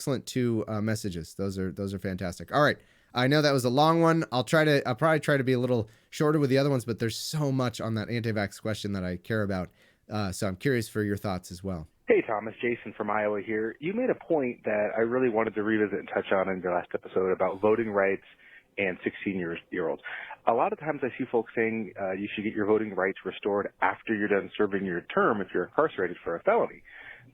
excellent two messages. Those are fantastic. All right. I know that was a long one. I'll probably try to be a little shorter with the other ones, but there's so much on that anti-vax question that I care about. So I'm curious for your thoughts as well. Hey, Thomas, Jason from Iowa here. You made a point that I really wanted to revisit and touch on in your last episode about voting rights and 16-year-olds. A lot of times I see folks saying you should get your voting rights restored after you're done serving your term if you're incarcerated for a felony.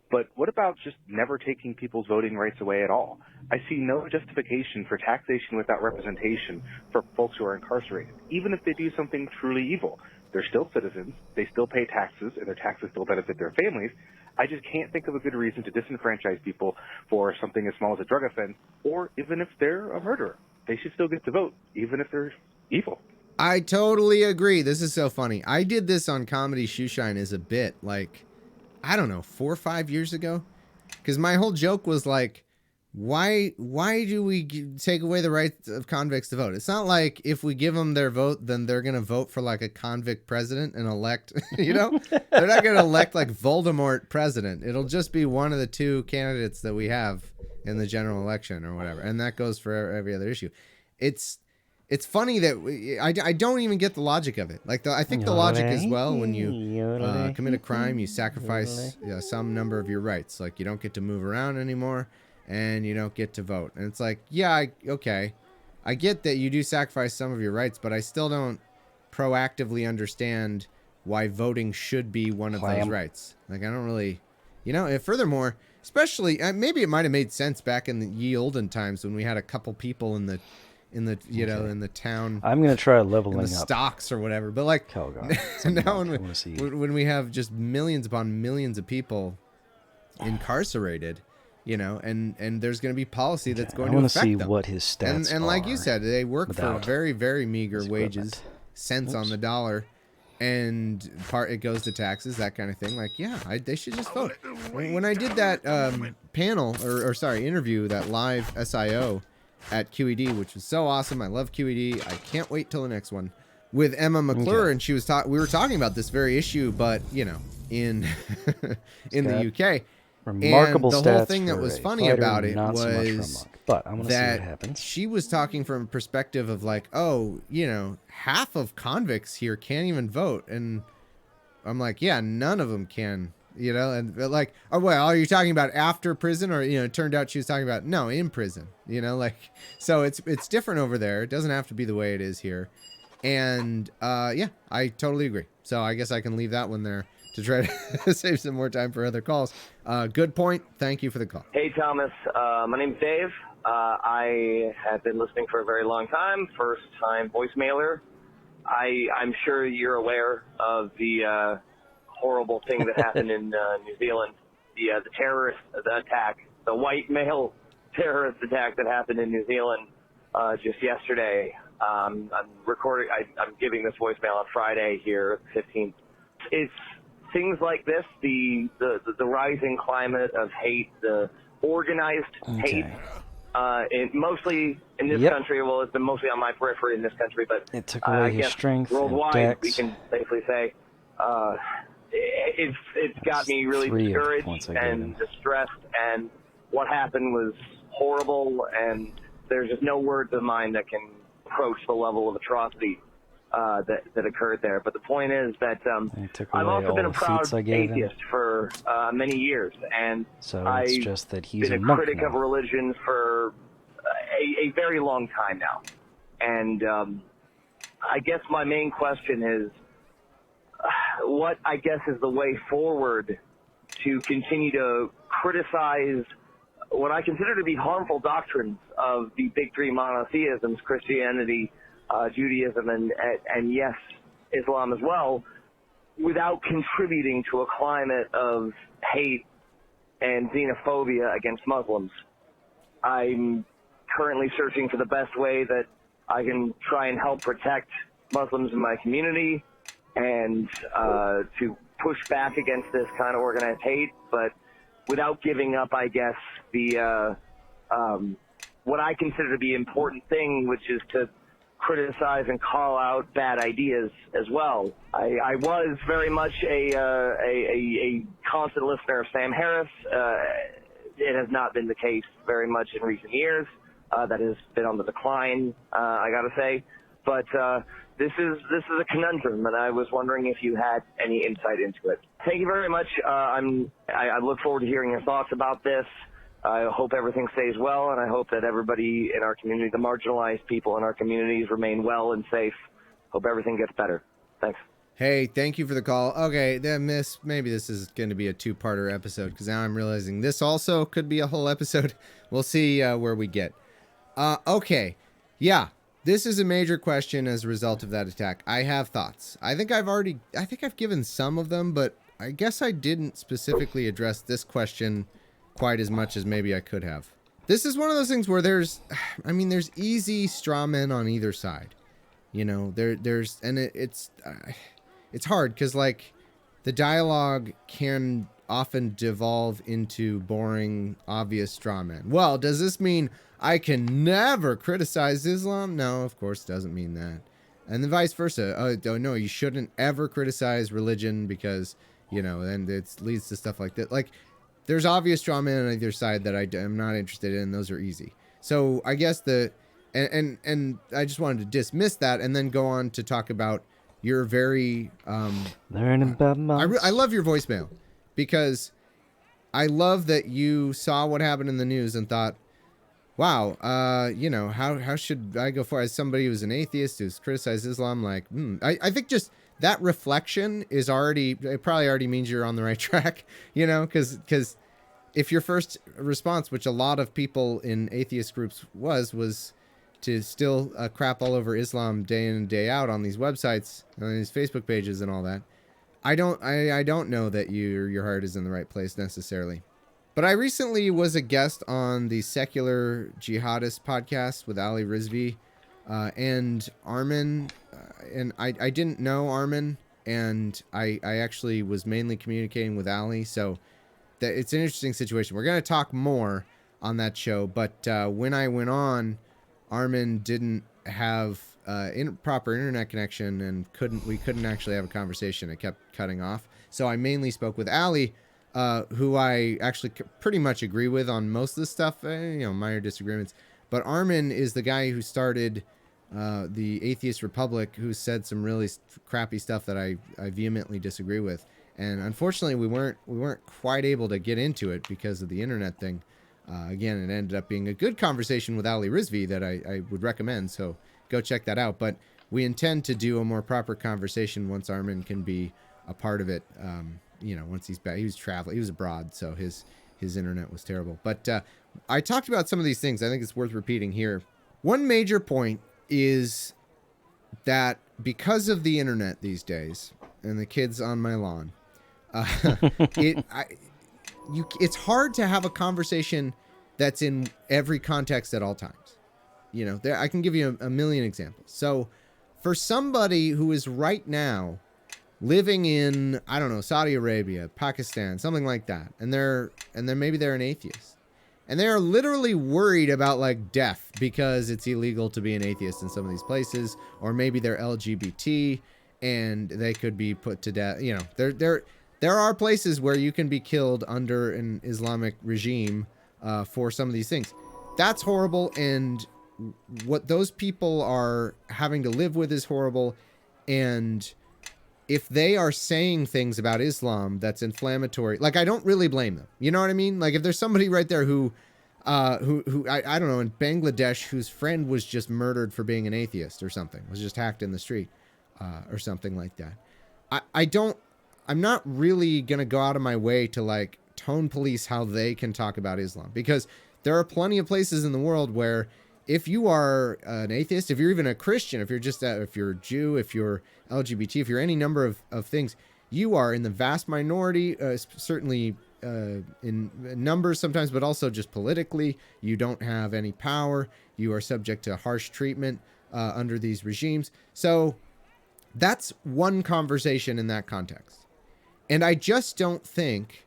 But what about just never taking people's voting rights away at all? I see no justification for taxation without representation for folks who are incarcerated, even if they do something truly evil. They're still citizens, they still pay taxes, and their taxes still benefit their families. I just can't think of a good reason to disenfranchise people for something as small as a drug offense, or even if they're a murderer. They should still get to vote, even if they're evil. I totally agree. This is so funny. I did this on Comedy Shoeshine as a bit, like, I don't know, 4 or 5 years ago. Because my whole joke was like, why do we take away the rights of convicts to vote? It's not like if we give them their vote, then they're going to vote for like a convict president and elect, you know? They're not going to elect like Voldemort president. It'll just be one of the two candidates that we have in the general election or whatever. And that goes for every other issue. It's funny that I don't even get the logic of it. Like I think the logic is, well, when you commit a crime, you sacrifice some number of your rights. Like you don't get to move around anymore, and you don't get to vote. And it's like, yeah, okay, I get that you do sacrifice some of your rights, but I still don't proactively understand why voting should be one of those rights. Like I don't really, and furthermore, especially maybe it might have made sense back in the ye olden times when we had a couple people in the in the town. I'm gonna try leveling up stocks or whatever, but like now when we have just millions upon millions of people incarcerated, and there's going to be policy that's going to affect them. I want to see what his stats and like you said, they work for very, very meager wages, cents on the dollar, and it goes to taxes, that kind of thing. Like, yeah, they should just vote. When I did that interview, that live SIO at QED, which was so awesome. I love QED. I can't wait till the next one with Emma McClure, and she was we were talking about this very issue, but in the UK. Remarkable and the whole thing that was funny fighter, about it was so but I want to see what happens. She was talking from a perspective of like, half of convicts here can't even vote, and I'm like, yeah, none of them can. And like, oh, well, are you talking about after prison? Or, it turned out she was talking about, no, in prison, so it's different over there. It doesn't have to be the way it is here. And, yeah, I totally agree. So I guess I can leave that one there to try to save some more time for other calls. Good point. Thank you for the call. Hey, Thomas. My name's Dave. I have been listening for a very long time. First time voicemailer. I'm sure you're aware of the, horrible thing that happened in New Zealand, the terrorist attack, the white male terrorist attack that happened in New Zealand just yesterday. I'm giving this voicemail on Friday here, 15th. It's things like this, the rising climate of hate, the organized hate, mostly in this country. Well, it's been mostly on my periphery in this country, but it took away his strength worldwide, we can safely say. It's got me really discouraged and distressed, and what happened was horrible, and there's just no words of mine that can approach the level of atrocity that occurred there. But the point is that I've also been a proud atheist for many years, and I've been a critic of religion for a very long time now. And I guess my main question is, what I guess is the way forward to continue to criticize what I consider to be harmful doctrines of the big three monotheisms, Christianity, Judaism, and yes, Islam as well, without contributing to a climate of hate and xenophobia against Muslims. I'm currently searching for the best way that I can try and help protect Muslims in my community and to push back against this kind of organized hate, but without giving up, I guess, the what I consider to be important thing, which is to criticize and call out bad ideas as well. I was very much a constant listener of Sam Harris, it has not been the case very much in recent years. That has been on the decline, I got to say. But this is a conundrum, and I was wondering if you had any insight into it. Thank you very much. I look forward to hearing your thoughts about this. I hope everything stays well, and I hope that everybody in our community, the marginalized people in our communities, remain well and safe. Hope everything gets better. Thanks. Hey, thank you for the call. Okay, then maybe this is going to be a two-parter episode, because now I'm realizing this also could be a whole episode. We'll see where we get. Okay, yeah, this is a major question as a result of that attack. I have thoughts. I think I've given some of them, but I guess I didn't specifically address this question quite as much as maybe I could have. This is one of those things where there's easy straw men on either side. You know, it's hard because, like, the dialogue can often devolve into boring, obvious straw men. Well, does this mean I can never criticize Islam? No, of course it doesn't mean that. And then vice versa. Oh, no, you shouldn't ever criticize religion because, you know, then it leads to stuff like that. Like, there's obvious straw men on either side that I am not interested in. Those are easy. So I guess and I just wanted to dismiss that and then go on to talk about your very learning about I love your voicemail, because I love that you saw what happened in the news and thought, wow, you know, how should I go for, as somebody who's an atheist who's criticized Islam? Like, I think just that reflection is it probably already means you're on the right track, you know, because if your first response, which a lot of people in atheist groups was to still crap all over Islam day in and day out on these websites, on these Facebook pages and all that, I don't know that your heart is in the right place necessarily. But I recently was a guest on the Secular Jihadist podcast with Ali Rizvi and Armin, and I didn't know Armin, and I actually was mainly communicating with Ali, so it's an interesting situation. We're going to talk more on that show, but when I went on, Armin didn't have proper internet connection and we couldn't actually have a conversation. It kept cutting off. So I mainly spoke with Ali, who I actually pretty much agree with on most of the stuff, you know, minor disagreements. But Armin is the guy who started the Atheist Republic, who said some really crappy stuff that I vehemently disagree with. And unfortunately, we weren't quite able to get into it because of the internet thing. Again, it ended up being a good conversation with Ali Rizvi that I would recommend, so go check that out. But we intend to do a more proper conversation once Armin can be a part of it. You know, once he's back. He was traveling. He was abroad, so his internet was terrible. But I talked about some of these things. I think it's worth repeating here. One major point is that because of the internet these days and the kids on my lawn, it's hard to have a conversation that's in every context at all times. You know, I can give you a million examples. So for somebody who is right now living in, I don't know, Saudi Arabia, Pakistan, something like that, and maybe they're an atheist, and they are literally worried about, like, death because it's illegal to be an atheist in some of these places, or maybe they're LGBT and they could be put to death. You know, there are places where you can be killed under an Islamic regime for some of these things. That's horrible, and what those people are having to live with is horrible. And if they are saying things about Islam that's inflammatory, like, I don't really blame them. You know what I mean? Like, if there's somebody right there who I don't know, in Bangladesh, whose friend was just murdered for being an atheist or something, was just hacked in the street or something like that, I'm not really going to go out of my way to, like, tone police how they can talk about Islam, because there are plenty of places in the world where if you are an atheist, if you're even a Christian, if you're just if you're a Jew, if you're LGBT, if you're any number of things, you are in the vast minority, certainly in numbers sometimes, but also just politically. You don't have any power. You are subject to harsh treatment under these regimes. So that's one conversation in that context. And I just don't think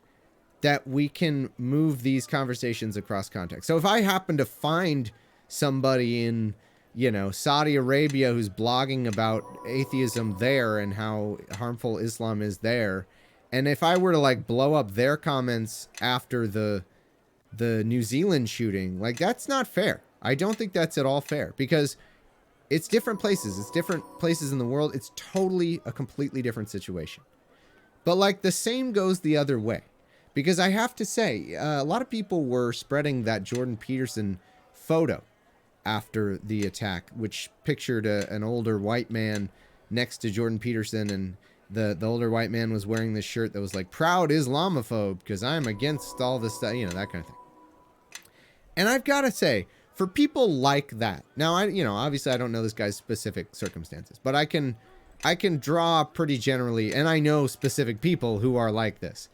that we can move these conversations across context. So if I happen to find somebody in, you know, Saudi Arabia who's blogging about atheism there and how harmful Islam is there, and if I were to, like, blow up their comments after the the New Zealand shooting, like, that's not fair. I don't think that's at all fair, because it's different places. It's different places in the world. It's totally a completely different situation. But, like, the same goes the other way. Because I have to say, a lot of people were spreading that Jordan Peterson photo after the attack, which pictured an older white man next to Jordan Peterson, and the older white man was wearing this shirt that was like, proud Islamophobe, because I'm against all this stuff, you know, that kind of thing. And I've got to say, for people like that, now, obviously I don't know this guy's specific circumstances, but I can draw pretty generally, and I know specific people who are like this.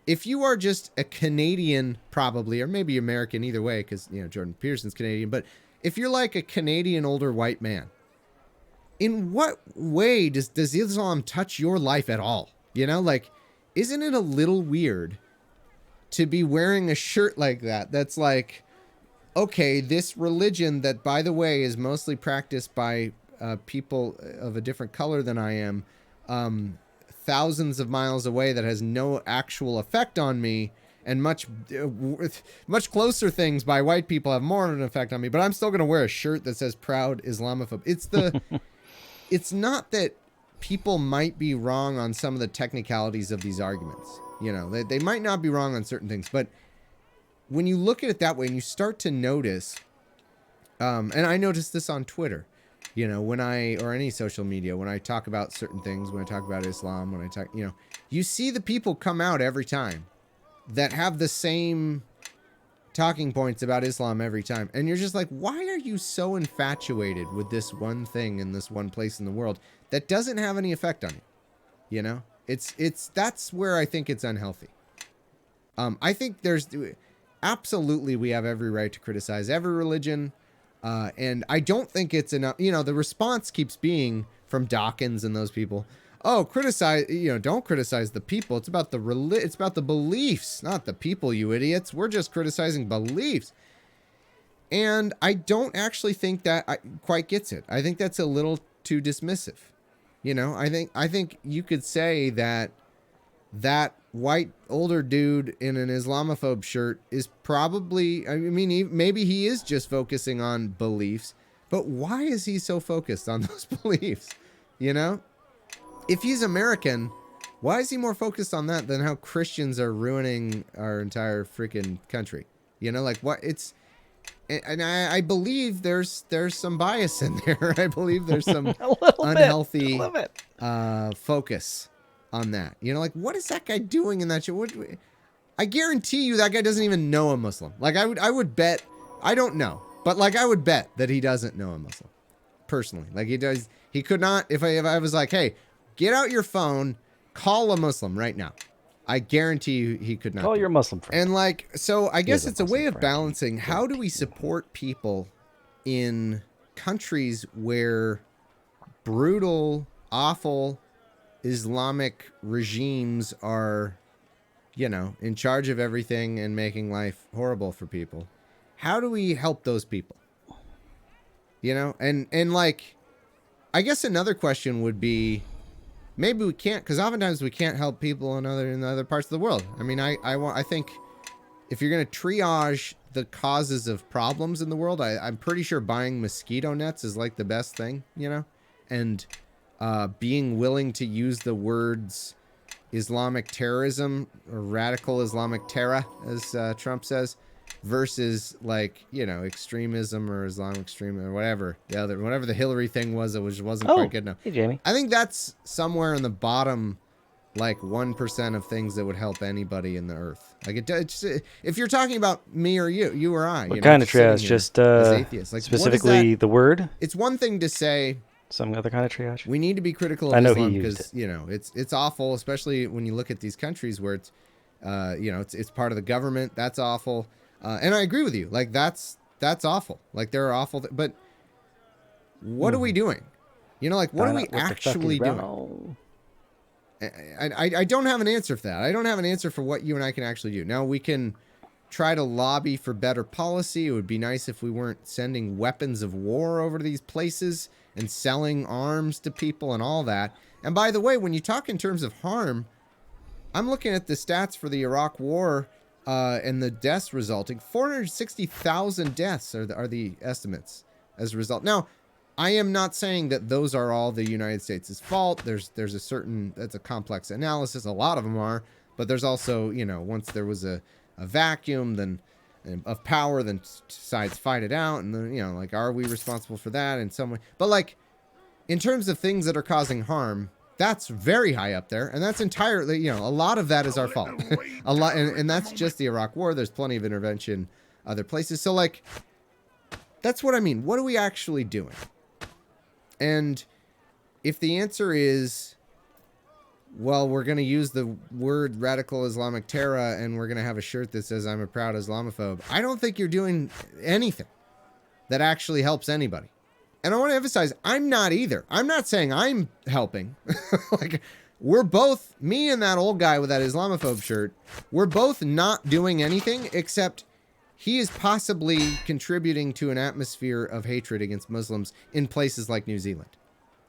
If you are just a Canadian, probably, or maybe American, either way, because, Jordan Peterson's Canadian, but if you're like a Canadian older white man, in what way does Islam touch your life at all? Like, isn't it a little weird to be wearing a shirt like that that's like, okay, this religion that, by the way, is mostly practiced by people of a different color than I am, thousands of miles away, that has no actual effect on me, and much closer things by white people have more of an effect on me, but I'm still going to wear a shirt that says proud Islamophobe. It's not that people might be wrong on some of the technicalities of these arguments. They might not be wrong on certain things, but when you look at it that way and you start to notice, and I noticed this on Twitter, or any social media, when I talk about certain things, when I talk about Islam, when I talk, you see the people come out every time that have the same talking points about Islam every time. And you're just like, why are you so infatuated with this one thing in this one place in the world that doesn't have any effect on you? That's where I think it's unhealthy. I think absolutely, we have every right to criticize every religion. And I don't think it's enough. The response keeps being from Dawkins and those people, oh, don't criticize the people. It's about it's about the beliefs, not the people, you idiots. We're just criticizing beliefs. And I don't actually think that quite gets it. I think that's a little too dismissive. I think you could say that white older dude in an Islamophobe shirt is probably, maybe he is just focusing on beliefs, but why is he so focused on those beliefs? If he's American, why is he more focused on that than how Christians are ruining our entire freaking country? Like, what it's, and I believe there's some bias in there. I believe there's some unhealthy focus on that. Like, what is that guy doing in that show? I guarantee you that guy doesn't even know a Muslim. Like, I would bet, I don't know, but like, I would bet that he doesn't know a Muslim personally. Like, he could not, if I was like, hey, get out your phone, call a Muslim right now, I guarantee you he could not. Call your Muslim friend. And like, so I guess it's a way of balancing. How do we support people in countries where brutal, awful Islamic regimes are, in charge of everything and making life horrible for people? How do we help those people? And like, I guess another question would be, maybe we can't, because oftentimes we can't help people in other parts of the world. I think if you're going to triage the causes of problems in the world, I'm pretty sure buying mosquito nets is like the best thing, and being willing to use the words Islamic terrorism or radical Islamic terror, as Trump says, versus like, extremism or Islamic extremism or whatever the Hillary thing was, that which wasn't quite good enough. Hey, Jamie. I think that's somewhere in the bottom, like 1% of things that would help anybody in the earth. Like, if you're talking about me or you or I, what kind of triage? Just as atheists, like, specifically the word. It's one thing to say some other kind of triage. We need to be critical of Islam because it's awful, especially when you look at these countries where it's it's part of the government. That's awful. And I agree with you. Like, that's awful. Like, there are awful but what are we doing? Like, what are we actually doing? I don't have an answer for that. I don't have an answer for what you and I can actually do. Now, we can try to lobby for better policy. It would be nice if we weren't sending weapons of war over to these places and selling arms to people and all that. And by the way, when you talk in terms of harm, I'm looking at the stats for the Iraq war. and the deaths resulting. 460,000 deaths are the estimates as a result. Now, I am not saying that those are all the United States' fault. There's a certain, that's a complex analysis. A lot of them are, but there's also, once there was a vacuum, then of power, then sides fight it out, and then, like, are we responsible for that in some way? But like, in terms of things that are causing harm, that's very high up there, and that's entirely, a lot of that is our fault. A lot, and that's just the Iraq War. There's plenty of intervention other places. So like, that's what I mean. What are we actually doing? And if the answer is, well, we're going to use the word radical Islamic terror and we're going to have a shirt that says I'm a proud Islamophobe, I don't think you're doing anything that actually helps anybody. And I want to emphasize, I'm not either. I'm not saying I'm helping. Like, we're both, me and that old guy with that Islamophobe shirt, we're both not doing anything except he is possibly contributing to an atmosphere of hatred against Muslims in places like New Zealand,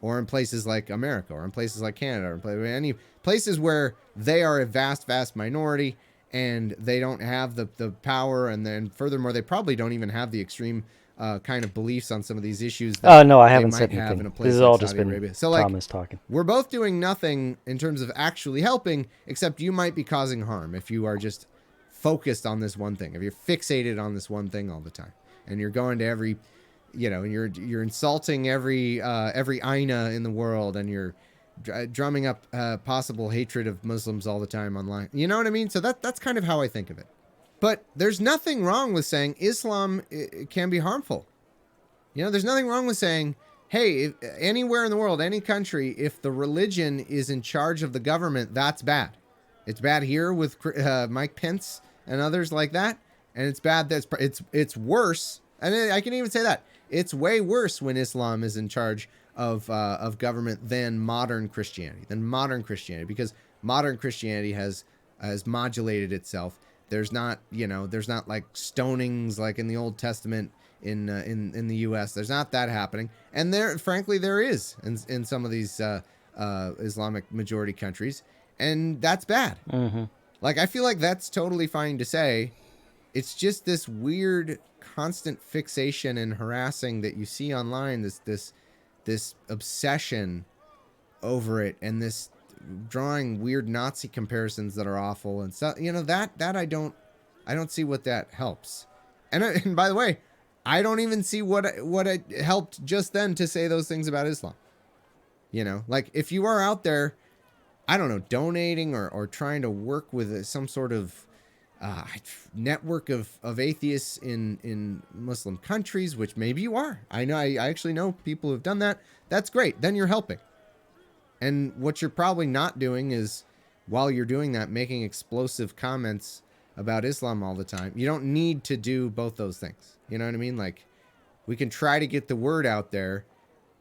or in places like America, or in places like Canada, or in any places where they are a vast, vast minority and they don't have the power. And then furthermore, they probably don't even have the extreme kind of beliefs on some of these issues that no, I haven't said have anything. in a place This has like all Saudi just been Arabia. So like, Thomas talking. we're both doing nothing in terms of actually helping, except you might be causing harm if you are just focused on this one thing. If you're fixated on this one thing all the time, and you're going to every, and you're insulting every Aina in the world, and you're drumming up possible hatred of Muslims all the time online. You know what I mean? So that's kind of how I think of it. But there's nothing wrong with saying Islam can be harmful. There's nothing wrong with saying, hey, if, anywhere in the world, any country, if the religion is in charge of the government, that's bad. It's bad here with Mike Pence and others like that, and it's bad. It's worse, and I can even say that it's way worse when Islam is in charge of government than modern Christianity. Because modern Christianity has modulated itself. There's not like stonings like in the Old Testament in the U.S. There's not that happening, and frankly there is in some of these Islamic majority countries, and that's bad. Mm-hmm. Like, I feel like that's totally fine to say. It's just this weird constant fixation and harassing that you see online, this obsession over it, and this drawing weird Nazi comparisons that are awful, and so that I don't see what that helps. And by the way, I don't even see what it helped just then to say those things about Islam. Like, if you are out there, I don't know, donating or trying to work with some sort of network of atheists in Muslim countries, which maybe you are. I actually know people who've done that. That's great. Then you're helping. And what you're probably not doing is, while you're doing that, making explosive comments about Islam all the time. You don't need to do both those things. You know what I mean? Like, we can try to get the word out there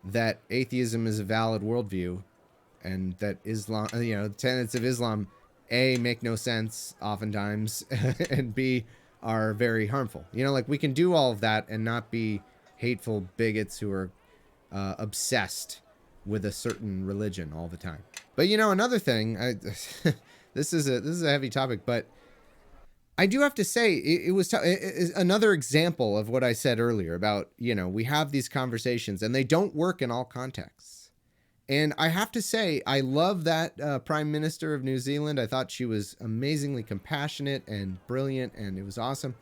that atheism is a valid worldview, and that Islam, the tenets of Islam, A, make no sense oftentimes, and B, are very harmful. Like, we can do all of that and not be hateful bigots who are obsessed with a certain religion all the time. But another thing, this is a heavy topic, but I do have to say it was another example of what I said earlier about, we have these conversations and they don't work in all contexts. And I have to say, I love that Prime Minister of New Zealand. I thought she was amazingly compassionate and brilliant, and it was awesome.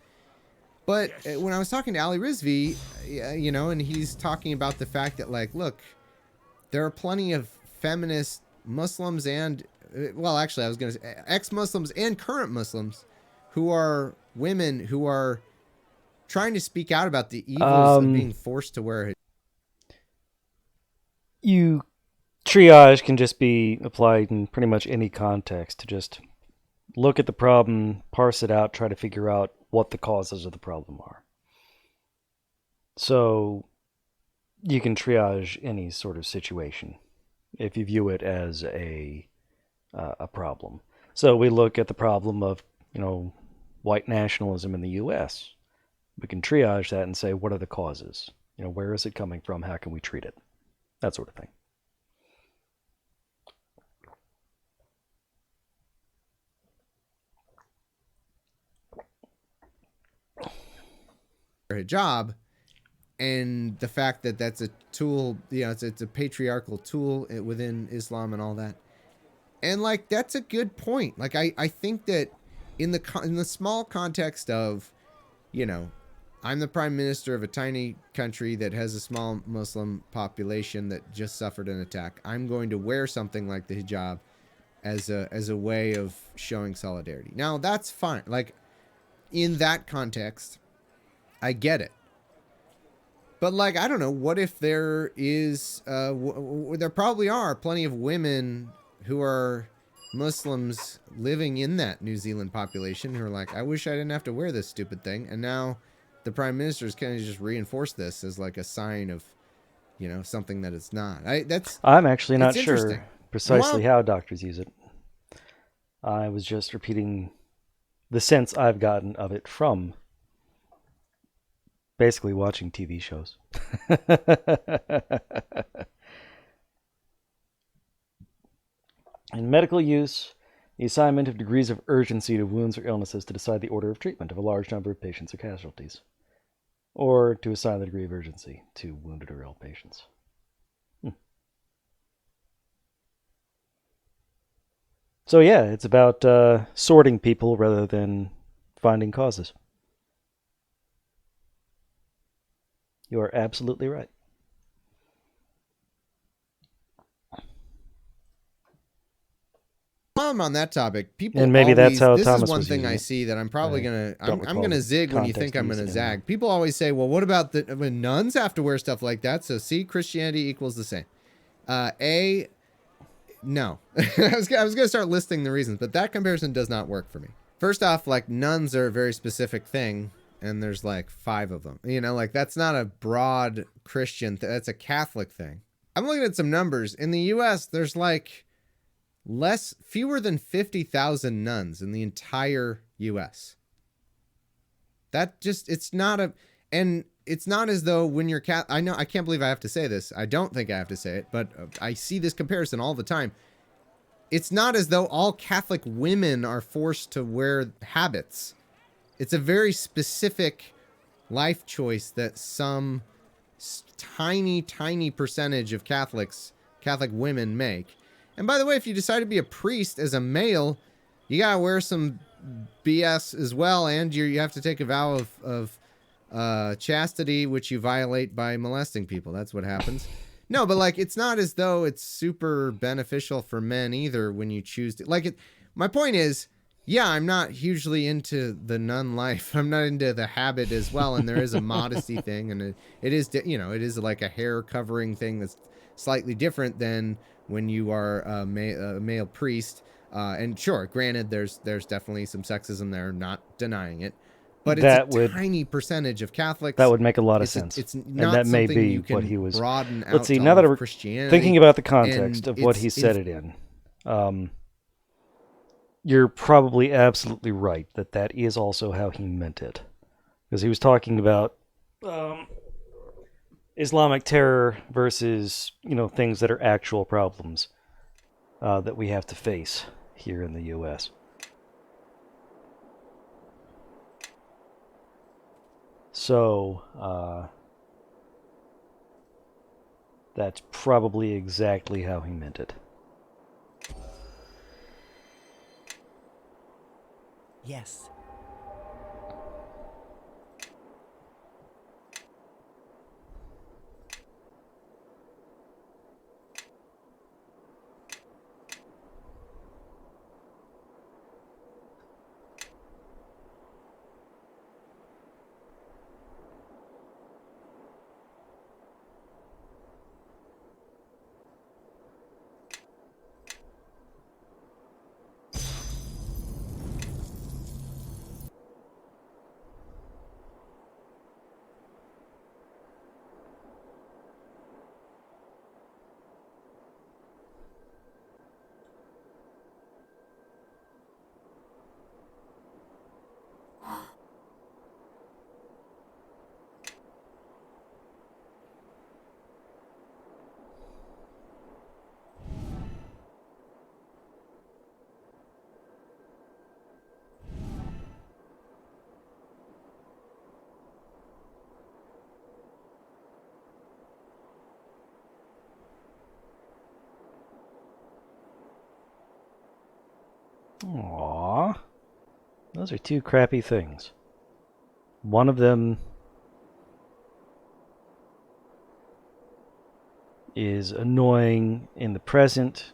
But when I was talking to Ali Rizvi, and he's talking about the fact that, like, look, there are plenty of feminist Muslims and, well, actually, I was going to say ex-Muslims and current Muslims who are women who are trying to speak out about the evils of being forced to wear it. Triage can just be applied in pretty much any context to just look at the problem, parse it out, try to figure out what the causes of the problem are. So you can triage any sort of situation if you view it as a problem. So we look at the problem of, white nationalism in the U.S. We can triage that and say, what are the causes? Where is it coming from? How can we treat it? That sort of thing. hijab, and the fact that that's a tool, it's a patriarchal tool within Islam and all that. And like, that's a good point. Like, I think that in the small context of, I'm the prime minister of a tiny country that has a small Muslim population that just suffered an attack. I'm going to wear something like the hijab as a way of showing solidarity. Now, that's fine. Like, in that context, I get it. But like, I don't know, what if there is, there probably are plenty of women who are Muslims living in that New Zealand population who are like, I wish I didn't have to wear this stupid thing. And now the prime minister is kind of just reinforced this as like a sign of, something that it's not. I'm actually not sure precisely how doctors use it. I was just repeating the sense I've gotten of it from basically watching TV shows. In medical use, the assignment of degrees of urgency to wounds or illnesses to decide the order of treatment of a large number of patients or casualties, or to assign the degree of urgency to wounded or ill patients. So yeah, it's about sorting people rather than finding causes. You are absolutely right. While I'm on that topic, people and maybe always, that's how this Thomas is one was thing I it. see that I'm probably I'm gonna zig when you think I'm gonna zag. Anyway. People always say, well, what about when nuns have to wear stuff like that? So see, Christianity equals the same. No. I was gonna start listing the reasons, but that comparison does not work for me. First off, like, nuns are a very specific thing, and there's like 5 of them. Like, that's not a broad Christian that's a Catholic thing. I'm looking at some numbers. In the US, there's like fewer than 50,000 nuns in the entire US. That just, it's not as though when you're I know, I can't believe I have to say this. I don't think I have to say it, but I see this comparison all the time. It's not as though all Catholic women are forced to wear habits. It's a very specific life choice that some tiny, tiny percentage of Catholic women make. And by the way, if you decide to be a priest as a male, you gotta wear some BS as well, and you have to take a vow of chastity, which you violate by molesting people. That's what happens. No, but like, it's not as though it's super beneficial for men either when you choose to. Like, my point is, yeah, I'm not hugely into the nun life. I'm not into the habit as well, and there is a modesty thing, and it is, it is like a hair covering thing that's slightly different than when you are a male priest. And sure, granted, there's definitely some sexism there, not denying it. But it's a tiny percentage of Catholics. That would make a lot of sense. It's not, and that may be what he was. Broaden out. Let's see. Now that we're Christianity, thinking about the context of what he said it in, you're probably absolutely right that is also how he meant it, because he was talking about Islamic terror versus things that are actual problems that we have to face here in the U.S. So, that's probably exactly how he meant it. Yes. Aww. Those are two crappy things. One of them is annoying in the present.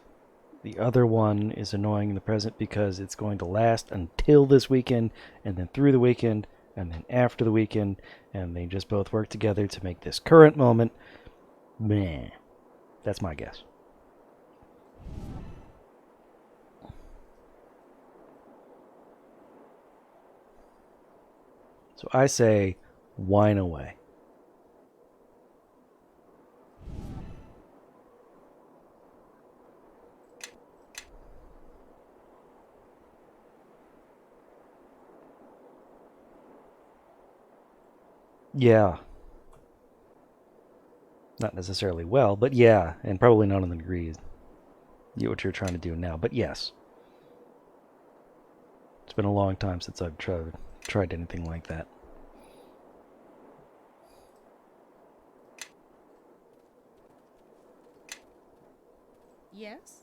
The other one is annoying in the present because it's going to last until this weekend, and then through the weekend, and then after the weekend, and they just both work together to make this current moment meh. That's my guess. So I say whine away. Yeah. Not necessarily well, but yeah, and probably not on the degree what you're trying to do now, but yes. It's been a long time since I've tried anything like that. Yes?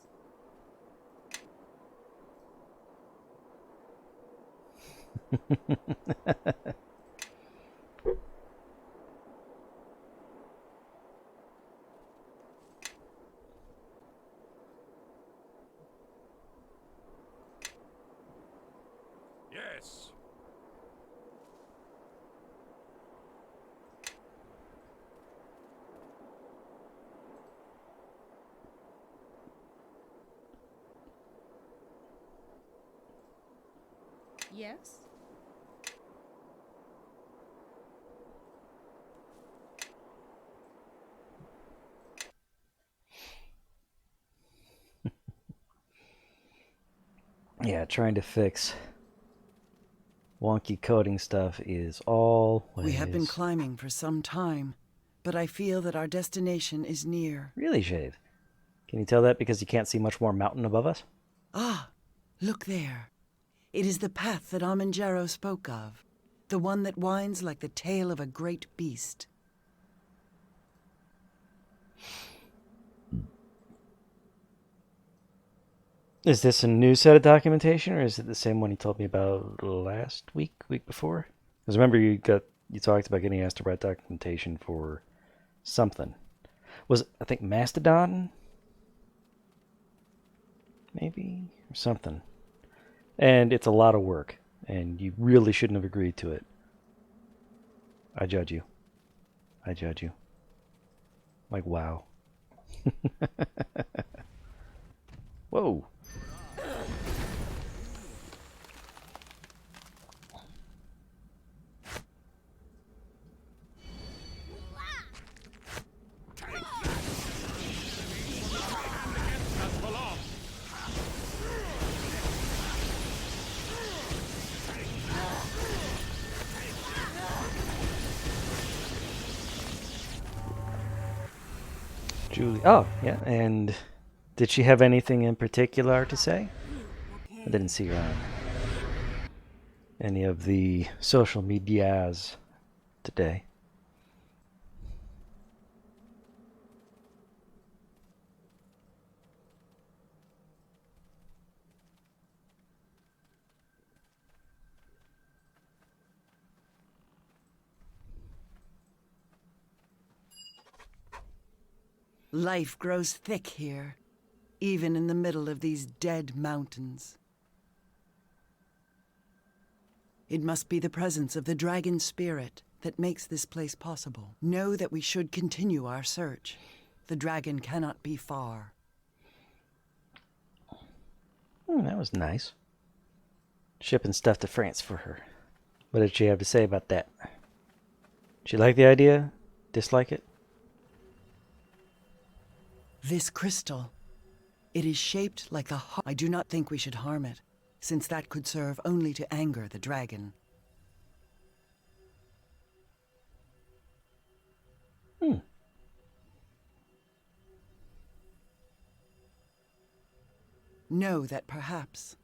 Yes. Yes? Yeah, trying to fix wonky coding stuff is always... We have been climbing for some time, but I feel that our destination is near. Really, Shave? Can you tell that because you can't see much more mountain above us? Ah, look there. It is the path that Amanjaro spoke of, the one that winds like the tail of a great beast. Is this a new set of documentation, or is it the same one you told me about last week, week before? Because remember you talked about getting asked to write documentation for something. Was it, I think, Mastodon? Maybe? Or something. And it's a lot of work, and you really shouldn't have agreed to it. I judge you. I judge you. Like, wow. Whoa. Julie. Oh, yeah. And did she have anything in particular to say? I didn't see her on any of the social medias today. Life grows thick here, even in the middle of these dead mountains. It must be the presence of the dragon spirit that makes this place possible. Know that we should continue our search. The dragon cannot be far. That was nice. Shipping stuff to France for her. What did she have to say about that? She like the idea? Dislike it? This crystal, it is shaped like a heart. I do not think we should harm it, since that could serve only to anger the dragon. Know that perhaps...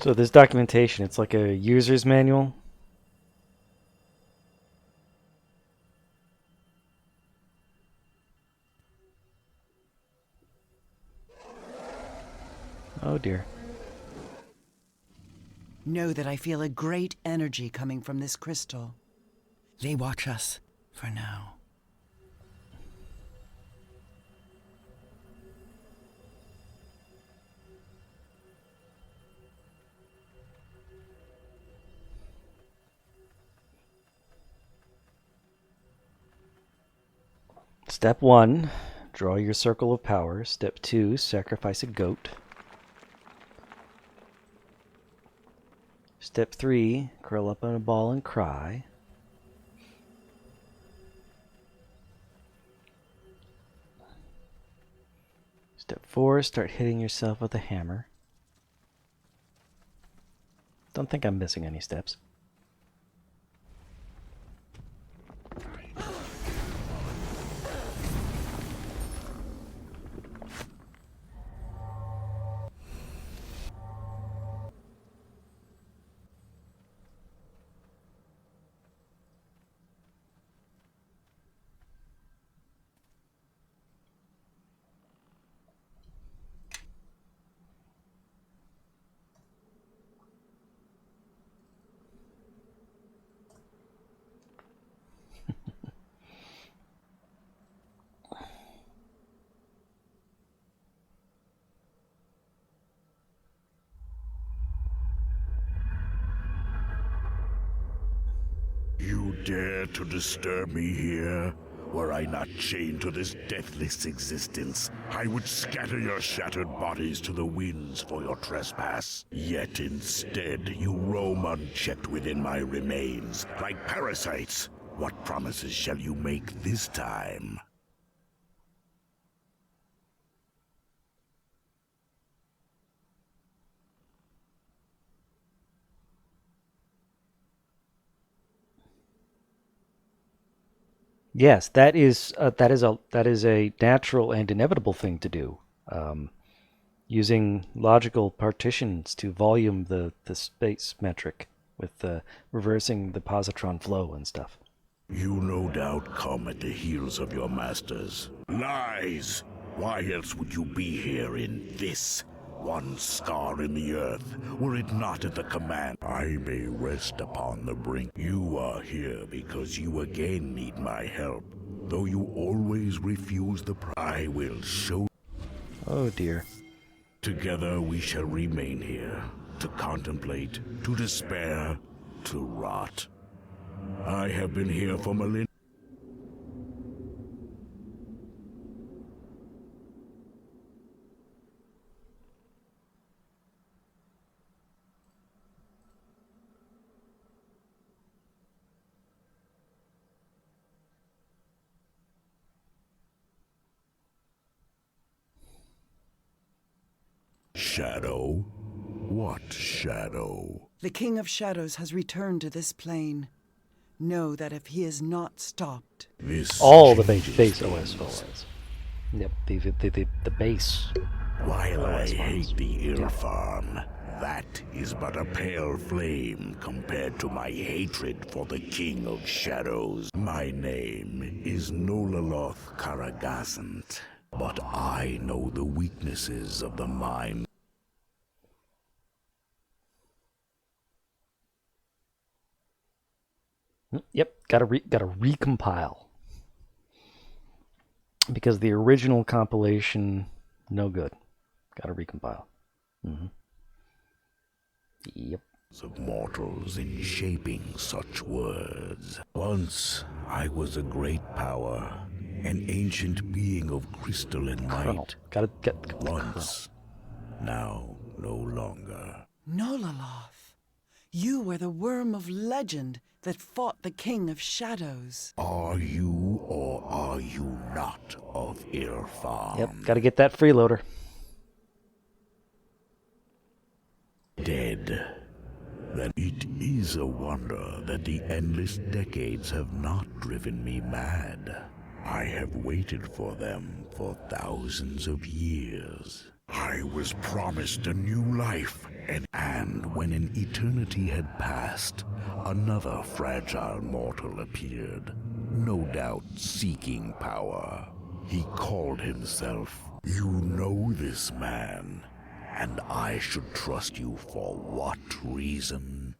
So this documentation, it's like a user's manual. Oh dear. Know that I feel a great energy coming from this crystal. They watch us for now. Step 1, draw your circle of power. Step 2, sacrifice a goat. Step 3, curl up in a ball and cry. Step 4, start hitting yourself with a hammer. Don't think I'm missing any steps. You dare to disturb me here? Were I not chained to this deathless existence, I would scatter your shattered bodies to the winds for your trespass. Yet instead, you roam unchecked within my remains, like parasites. What promises shall you make this time? Yes, that is a natural and inevitable thing to do. Using logical partitions to volume the space metric with reversing the positron flow and stuff. You no doubt come at the heels of your masters. Lies! Why else would you be here in this? One scar in the earth, were it not at the command I may rest upon the brink. You are here because you again need my help. Though you always refuse I will show. Oh dear. Together we shall remain here, to contemplate, to despair, to rot. I have been here for millennia. Shadow? What shadow? The King of Shadows has returned to this plane. Know that if he is not stopped... All the base OS files. Yep, the base. While I hate the ill farm, that is but a pale flame compared to my hatred for the King of Shadows. My name is Nololoth Karagazant, but I know the weaknesses of the mind. Yep, gotta recompile. Because the original compilation, no good. Gotta recompile. Yep. Of mortals in shaping such words. Once I was a great power, an ancient being of crystal and light. Gotta get the Once, now no longer. Nololoth, you were the worm of legend that fought the King of Shadows. Are you or are you not of Ilfarm? Yep, gotta get that freeloader. Dead. Then it is a wonder that the endless decades have not driven me mad. I have waited for them for thousands of years. I was promised a new life, and And when an eternity had passed, another fragile mortal appeared, no doubt seeking power. He called himself, "You know this man, and I should trust you for what reason?"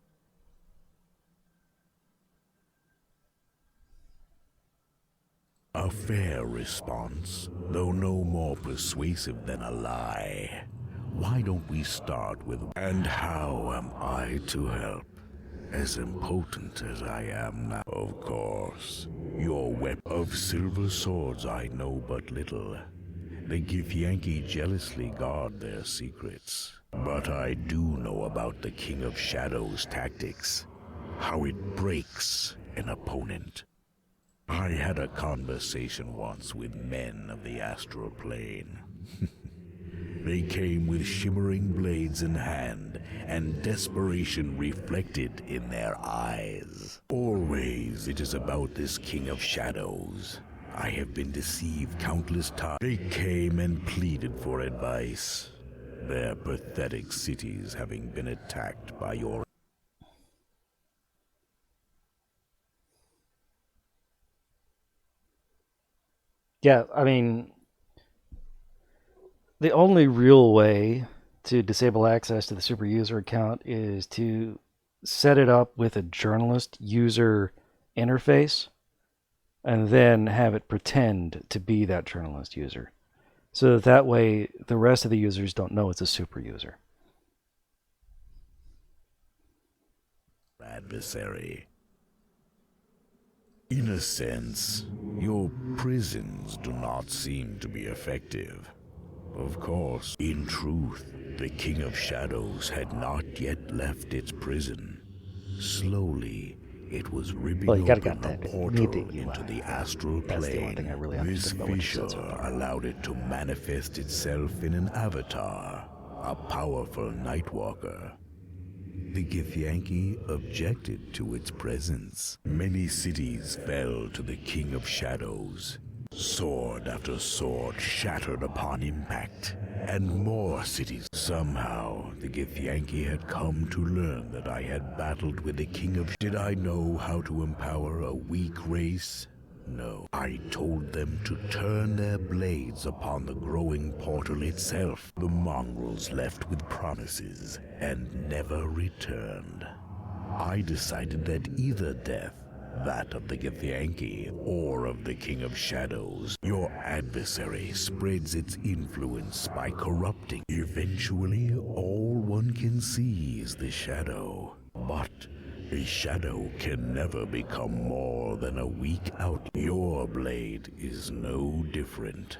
A fair response, though no more persuasive than a lie. Why don't we start with, "And how am I to help? As impotent as I am now, of course. Your weapon of silver swords I know but little. The Githyanki jealously guard their secrets. But I do know about the King of Shadows' tactics, how it breaks an opponent. I had a conversation once with men of the astral plane. They came with shimmering blades in hand, and desperation reflected in their eyes. Always it is about this King of Shadows. I have been deceived countless times. They came and pleaded for advice, their pathetic cities having been attacked by your... Yeah, I mean, the only real way to disable access to the super user account is to set it up with a journalist user interface and then have it pretend to be that journalist user. So that way the rest of the users don't know it's a super user. Adversary. In a sense, your prisons do not seem to be effective. Of course, in truth, the King of Shadows had not yet left its prison. Slowly, it was ripping open a portal into the astral plane. That's the only thing I really This understood about what you fissure said so far. allowed it to manifest itself in an avatar, a powerful Nightwalker. The Githyanki objected to its presence. Many cities fell to the King of Shadows. Sword after sword shattered upon impact, and more cities. Somehow, the Githyanki had come to learn that I had battled with the King of... Did I know how to empower a weak race? No. I told them to turn their blades upon the growing portal itself. The mongrels left with promises and never returned. I decided that either death, that of the Githyanki or of the King of Shadows, your adversary spreads its influence by corrupting. Eventually, all one can see is the shadow. But a shadow can never become more than a weak out. Your blade is no different.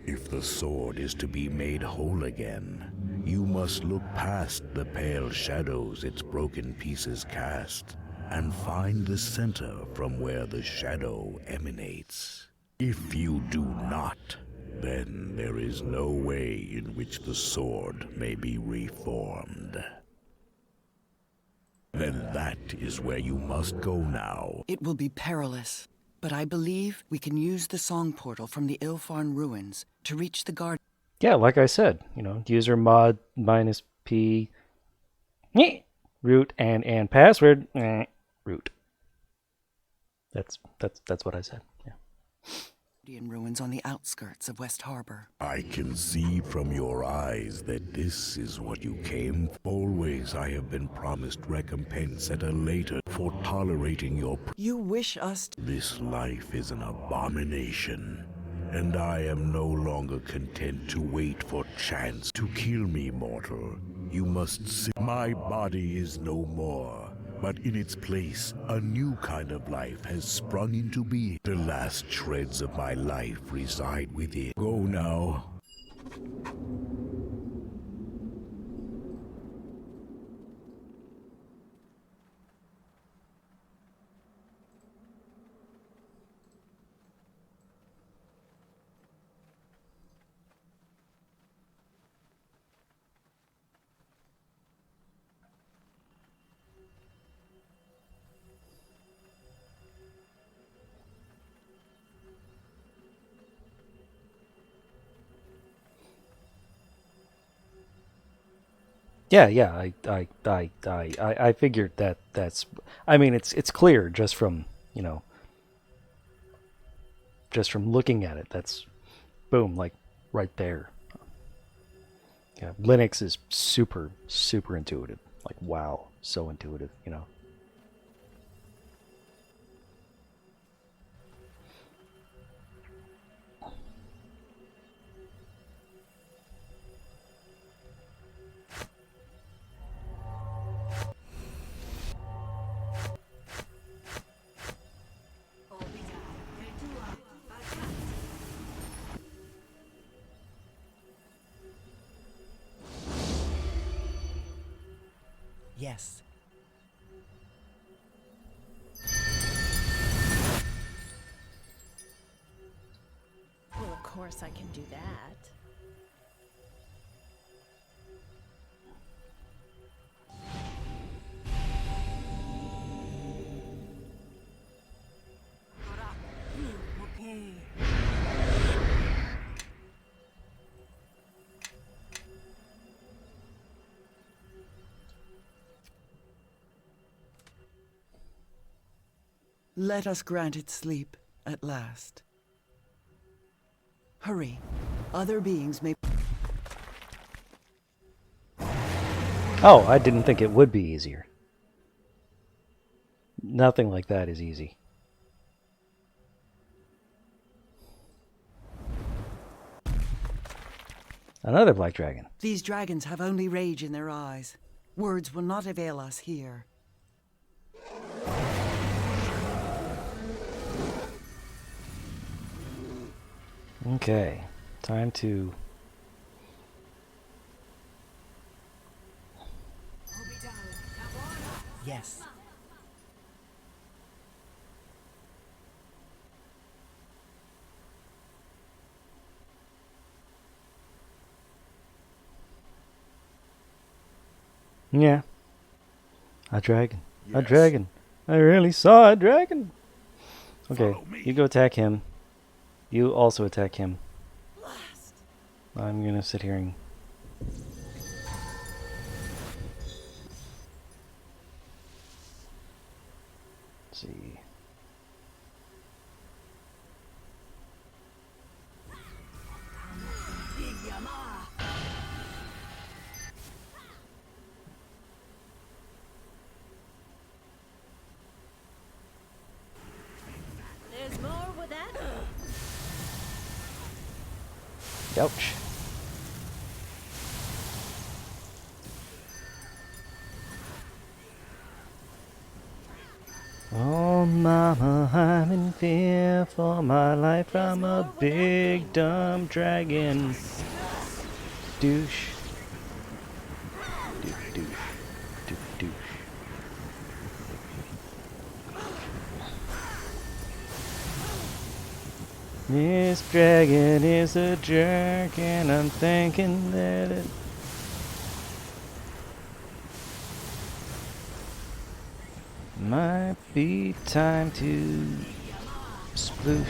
If the sword is to be made whole again, you must look past the pale shadows its broken pieces cast, and find the center from where the shadow emanates. If you do not, then there is no way in which the sword may be reformed. Then that is where you must go now. It will be perilous, but I believe we can use the song portal from the Ilfarn ruins to reach the garden. Yeah, like I said, user mod -p root and password root. That's what I said. Yeah. Ruins on the outskirts of West Harbor. I can see from your eyes that this is what you came for. Always I have been promised recompense at a later for tolerating your... You wish us to... This life is an abomination, and I am no longer content to wait for chance to kill me, mortal. You must see my body is no more. But in its place, a new kind of life has sprung into being. The last shreds of my life reside within. Go now. Yeah. I figured that's. I mean, it's clear just from just from looking at it. That's boom, like right there. Yeah, Linux is super intuitive. Like wow, so intuitive. Yes. Well, of course I can do that. Let us grant it sleep at last. Hurry. Other beings may... Oh, I didn't think it would be easier. Nothing like that is easy. Another black dragon. These dragons have only rage in their eyes. Words will not avail us here. Okay, time to... Yes. Yeah. A dragon. A Yes. dragon. I really saw a dragon. Okay, Follow me. you go attack him. You also attack him. I'm gonna sit here and... see. There's more with that. Ouch. Oh, mama, I'm in fear for my life from a big dumb dragon. Douche. Douche. Douche. This dragon is a jerk, and I'm thinking that it... might be time to sploosh.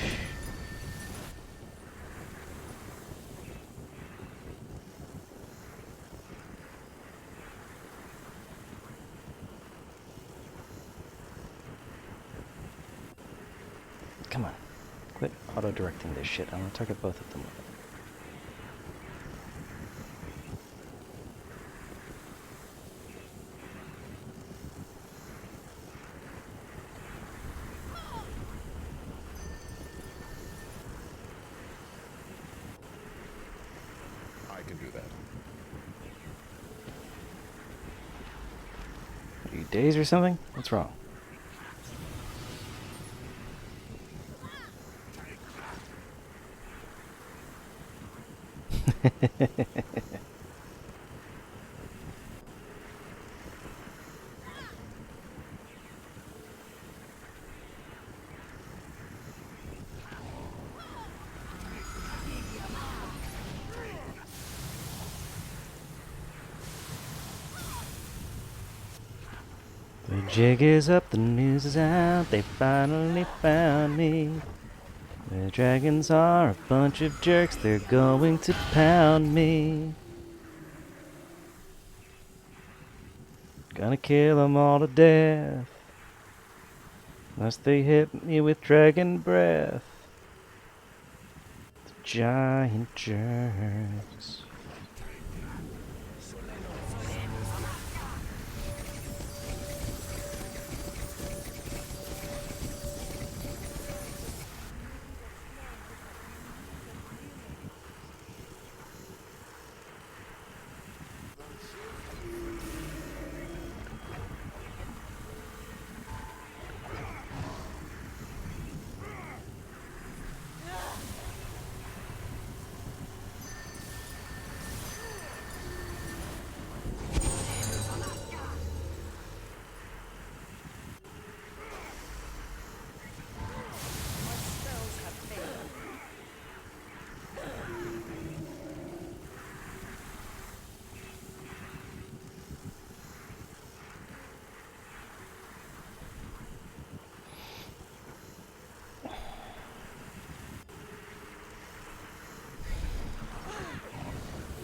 Come on. Quit auto-directing this shit. I'm gonna target both of them. I can do that. Are you dazed or something? What's wrong? The jig is up, the news is out, they finally found me. The dragons are a bunch of jerks, they're going to pound me. Gonna kill them all to death. Unless they hit me with dragon breath. The giant jerks.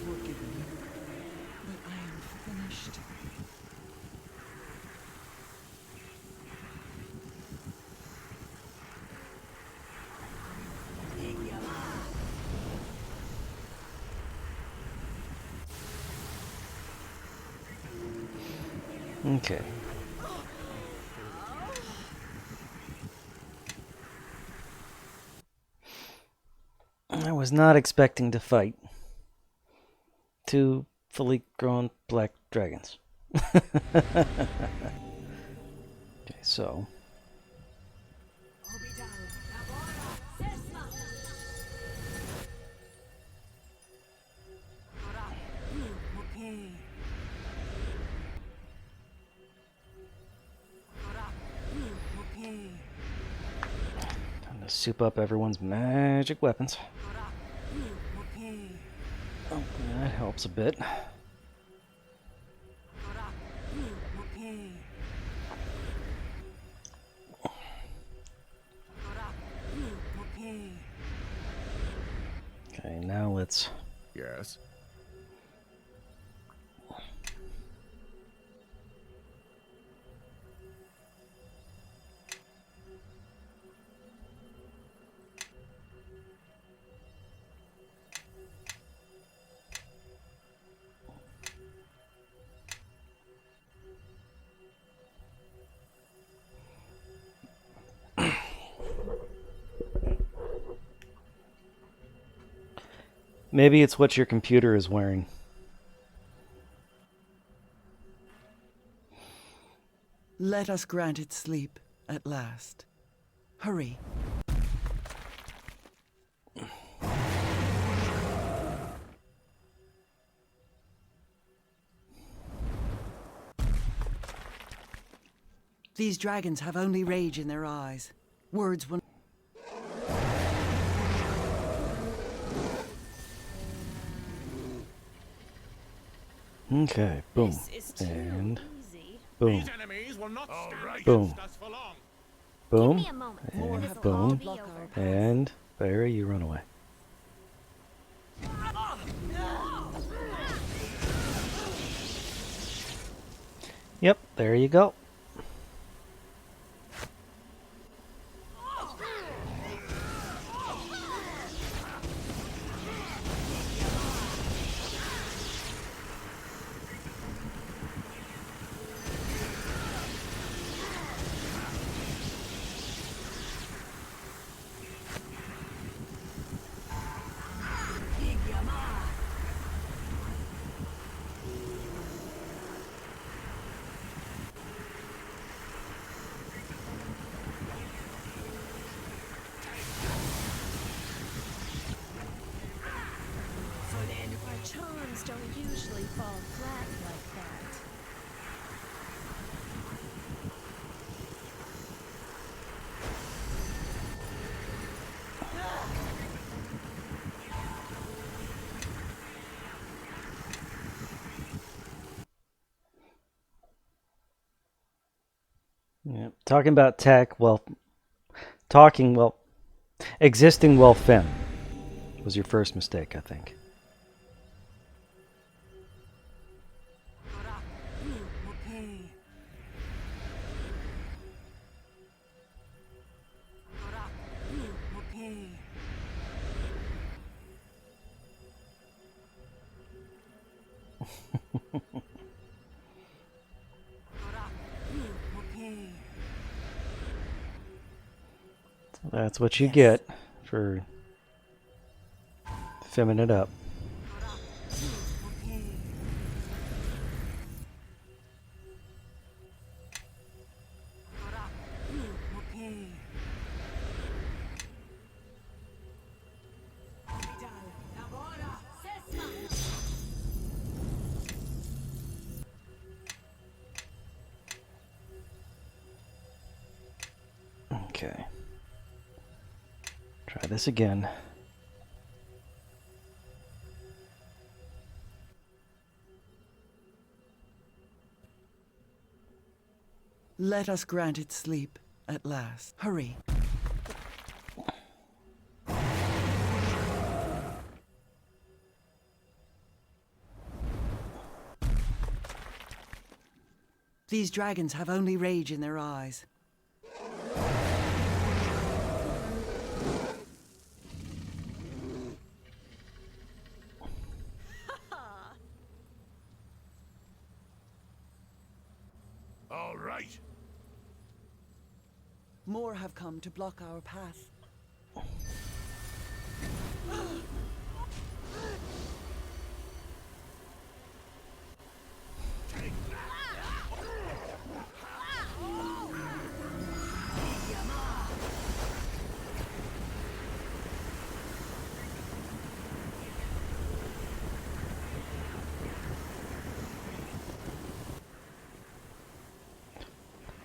Forgive me, but I am finished. Okay. I was not expecting to fight two fully grown black dragons. Okay, so. Time to soup up everyone's magic weapons. Oh, that helps a bit. Okay, now let's... Yes. Maybe it's what your computer is wearing. Let us grant it sleep at last. Hurry. These dragons have only rage in their eyes. Words will... Okay, boom. This is too And easy. boom. These enemies will not stand Boom. against us for long. Give Boom. me a moment. And This'll all boom. be over. And Barry, you run away. Yep, there you go. Our charms don't usually fall flat like that. Yeah. Talking about tech, well, existing well fem was your first mistake, I think. So that's what you get for femming it up. Okay. Try this again. Let us grant it sleep at last. Hurry. These dragons have only rage in their eyes. All right. More have come to block our path.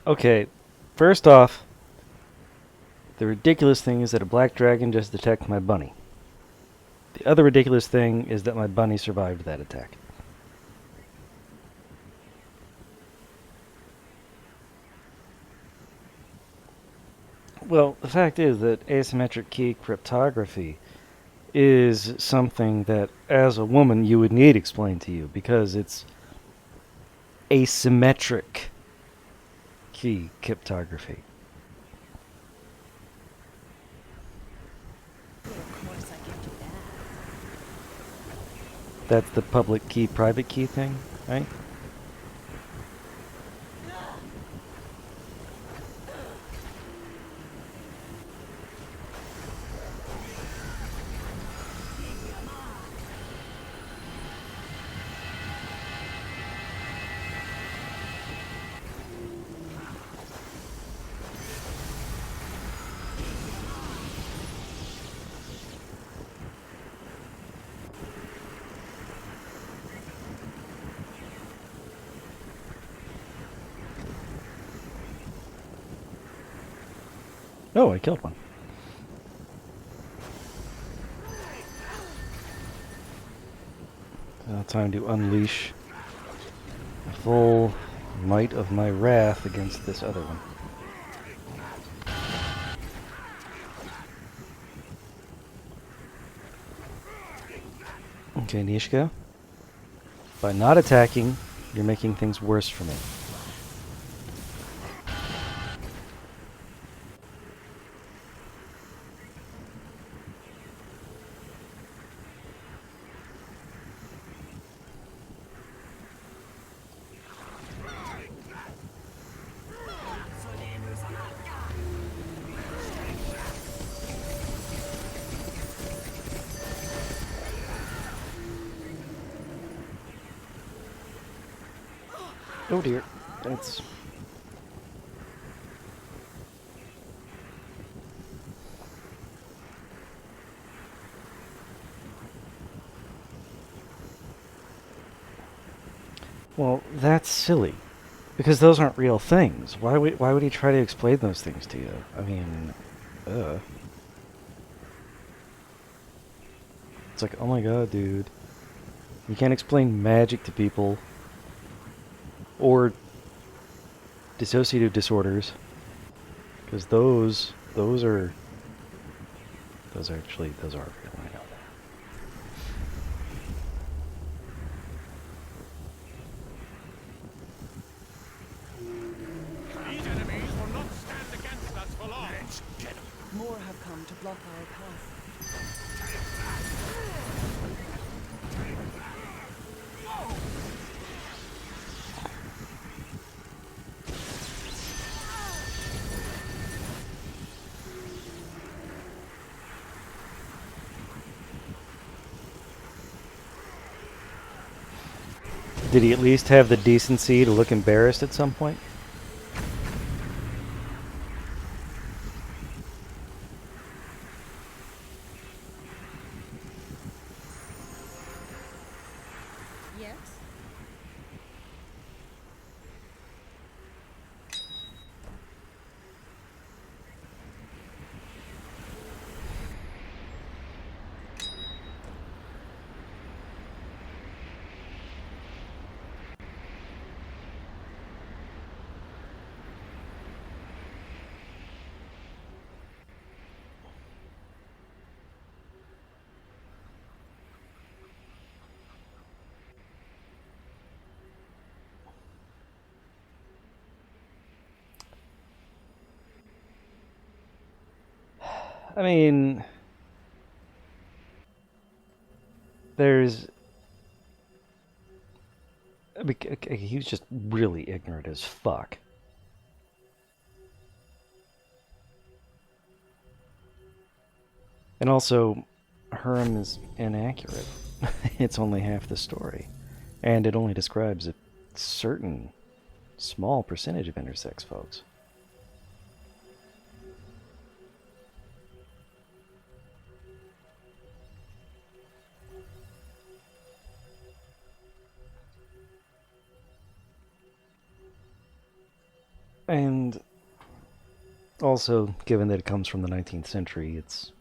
Okay, first off, the ridiculous thing is that a black dragon just attacked my bunny. The other ridiculous thing is that my bunny survived that attack. Well, the fact is that asymmetric key cryptography is something that, as a woman, you would need explained to you, because it's asymmetric key cryptography. That's the public key, private key thing, right? Oh, I killed one. Now time to unleash the full might of my wrath against this other one. Okay, Nishka. By not attacking, you're making things worse for me. Oh dear, that's... Well, that's silly. Because those aren't real things. Why would he try to explain those things to you? I mean, It's like, oh my god, dude. You can't explain magic to people. Or dissociative disorders. Because those are real, I know that. These enemies will not stand against us for long. More have come to block our path. Did he at least have the decency to look embarrassed at some point? Yes? I mean, there's... he was just really ignorant as fuck. And also, Herm is inaccurate. It's only half the story. And it only describes a certain small percentage of intersex folks. And also, given that it comes from the 19th century, it's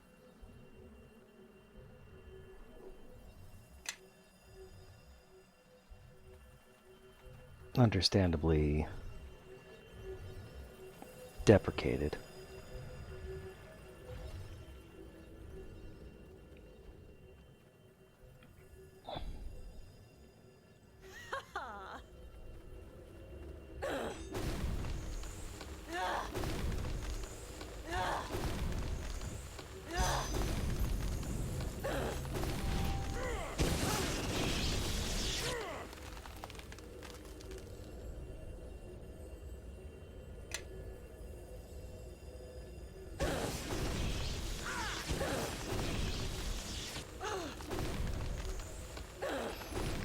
understandably deprecated.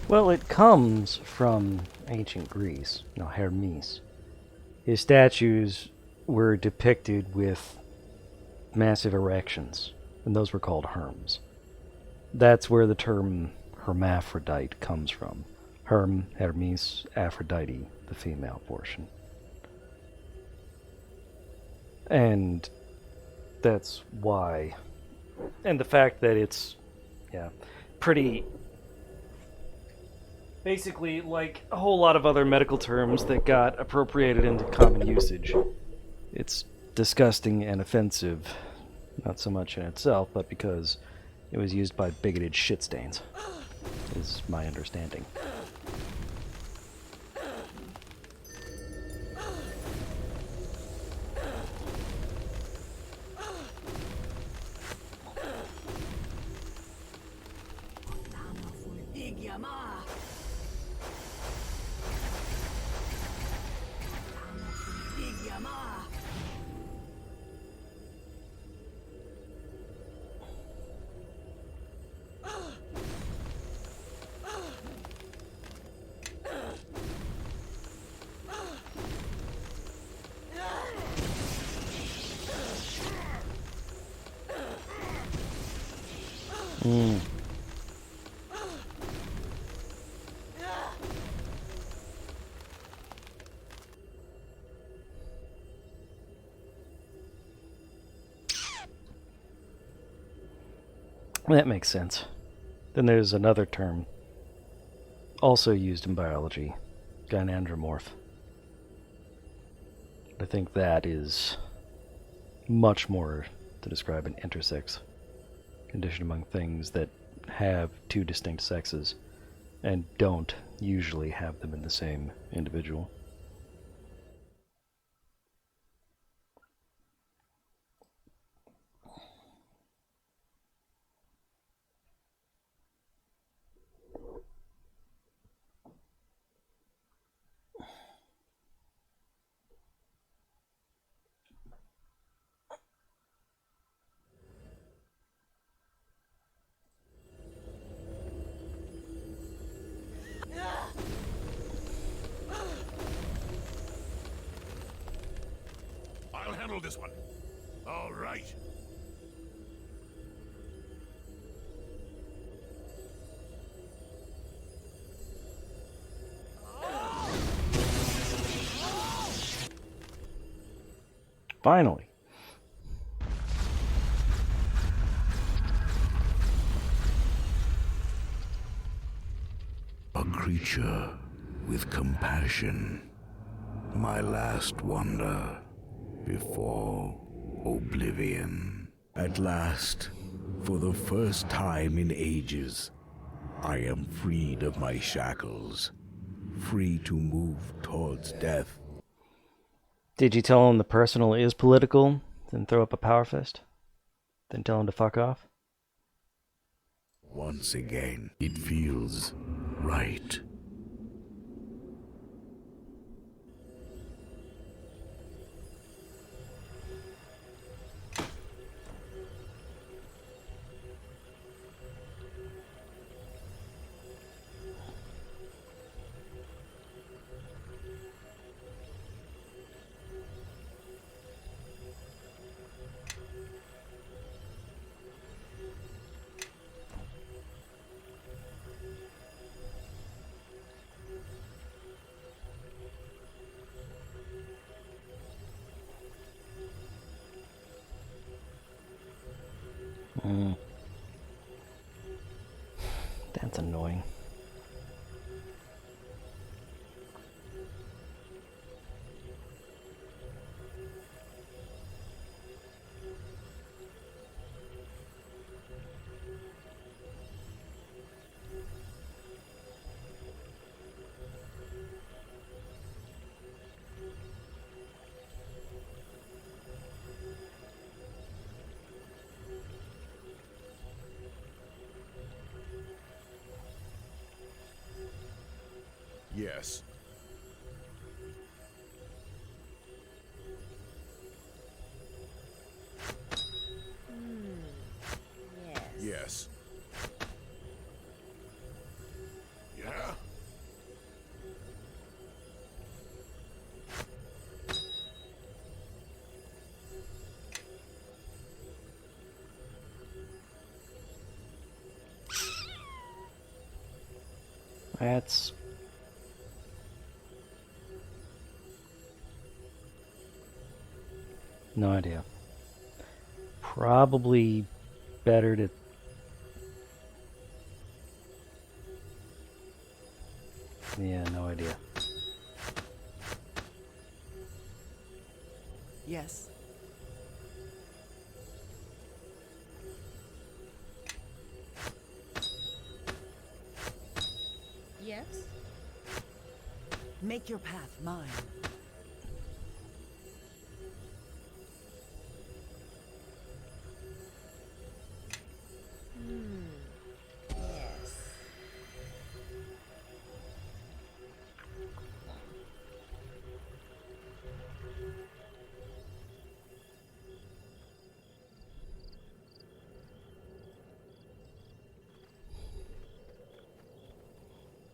Well, it comes from ancient Greece, Hermes. His statues were depicted with massive erections, and those were called herms. That's where the term hermaphrodite comes from. Hermes, Aphrodite, the female portion. And that's why. And the fact that it's, pretty... Basically, like a whole lot of other medical terms that got appropriated into common usage. It's disgusting and offensive, not so much in itself, but because it was used by bigoted shitstains, is my understanding. That makes sense. Then there's another term, also used in biology, gynandromorph. I think that is much more to describe an intersex condition among things that have two distinct sexes and don't usually have them in the same individual. this one. All right. Finally. A creature with compassion. My last wonder before oblivion. At last, for the first time in ages, I am freed of my shackles. Free to move towards death. Did you tell him the personal is political, then throw up a power fist? Then tell him to fuck off? Once again, it feels right. That's annoying. Yes. Yes. Yes. Yeah? That's... no idea. Probably better to... yeah, no idea. Yes. Yes? Make your path mine. Yes.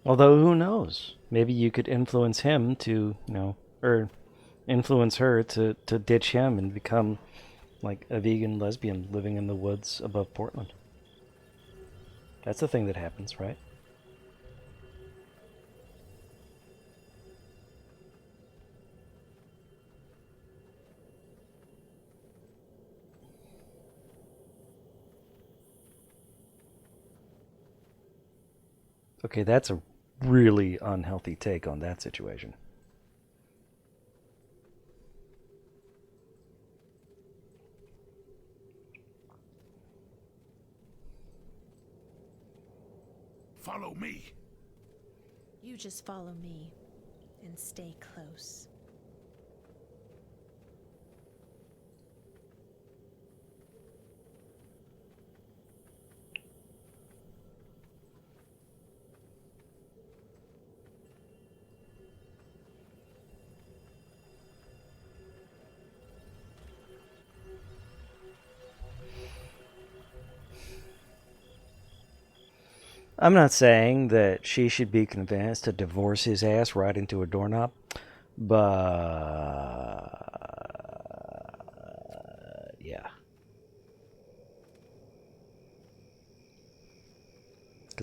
Although, who knows? Maybe you could influence him to, or influence her to ditch him and become like a vegan lesbian living in the woods above Portland. That's the thing that happens, right? Okay, that's a really unhealthy take on that situation. Follow me. You just follow me and stay close. I'm not saying that she should be convinced to divorce his ass right into a doorknob, but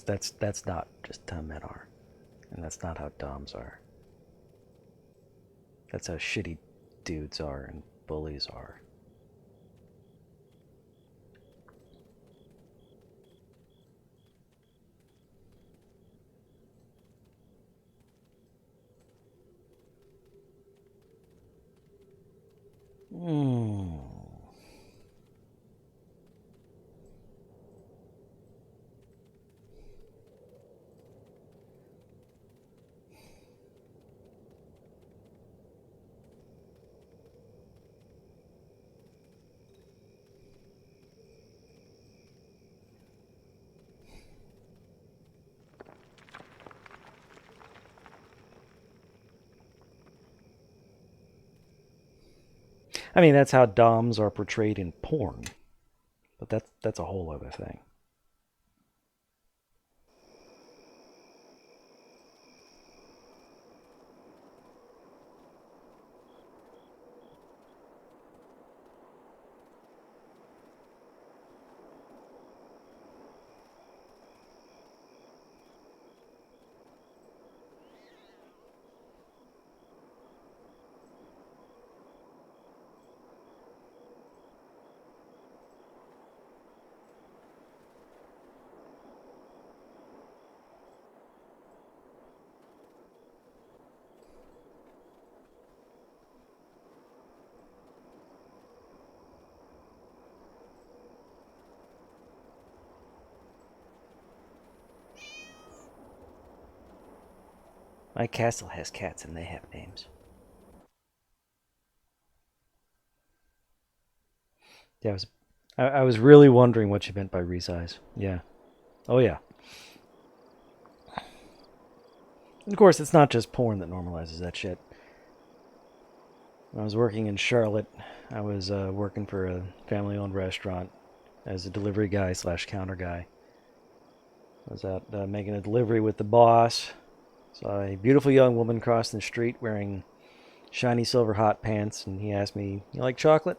because that's not just how men are, and that's not how doms are. That's how shitty dudes are and bullies are. I mean, that's how doms are portrayed in porn, but that's a whole other thing. My castle has cats and they have names. Yeah, I was really wondering what you meant by resize. Yeah. Oh yeah. And of course, it's not just porn that normalizes that shit. When I was working in Charlotte, I was working for a family-owned restaurant as a delivery guy / counter guy. I was out making a delivery with the boss. Saw a beautiful young woman crossing the street wearing shiny silver hot pants, and he asked me, "You like chocolate?"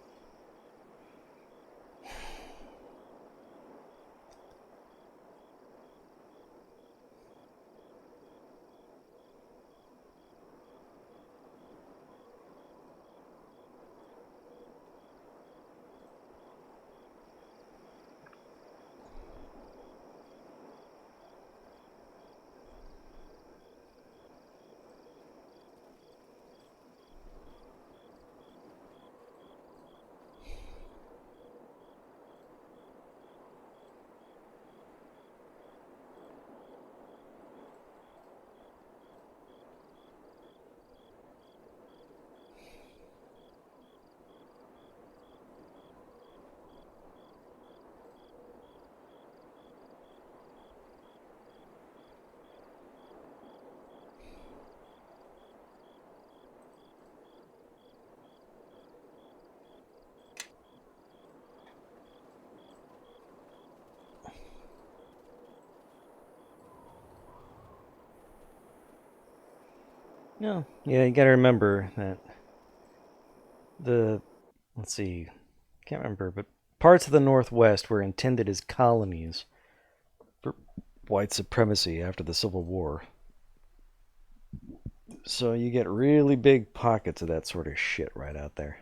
No. Yeah, you gotta remember that let's see, can't remember, but parts of the Northwest were intended as colonies for white supremacy after the Civil War. So you get really big pockets of that sort of shit right out there.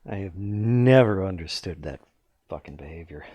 I have never understood that fucking behavior.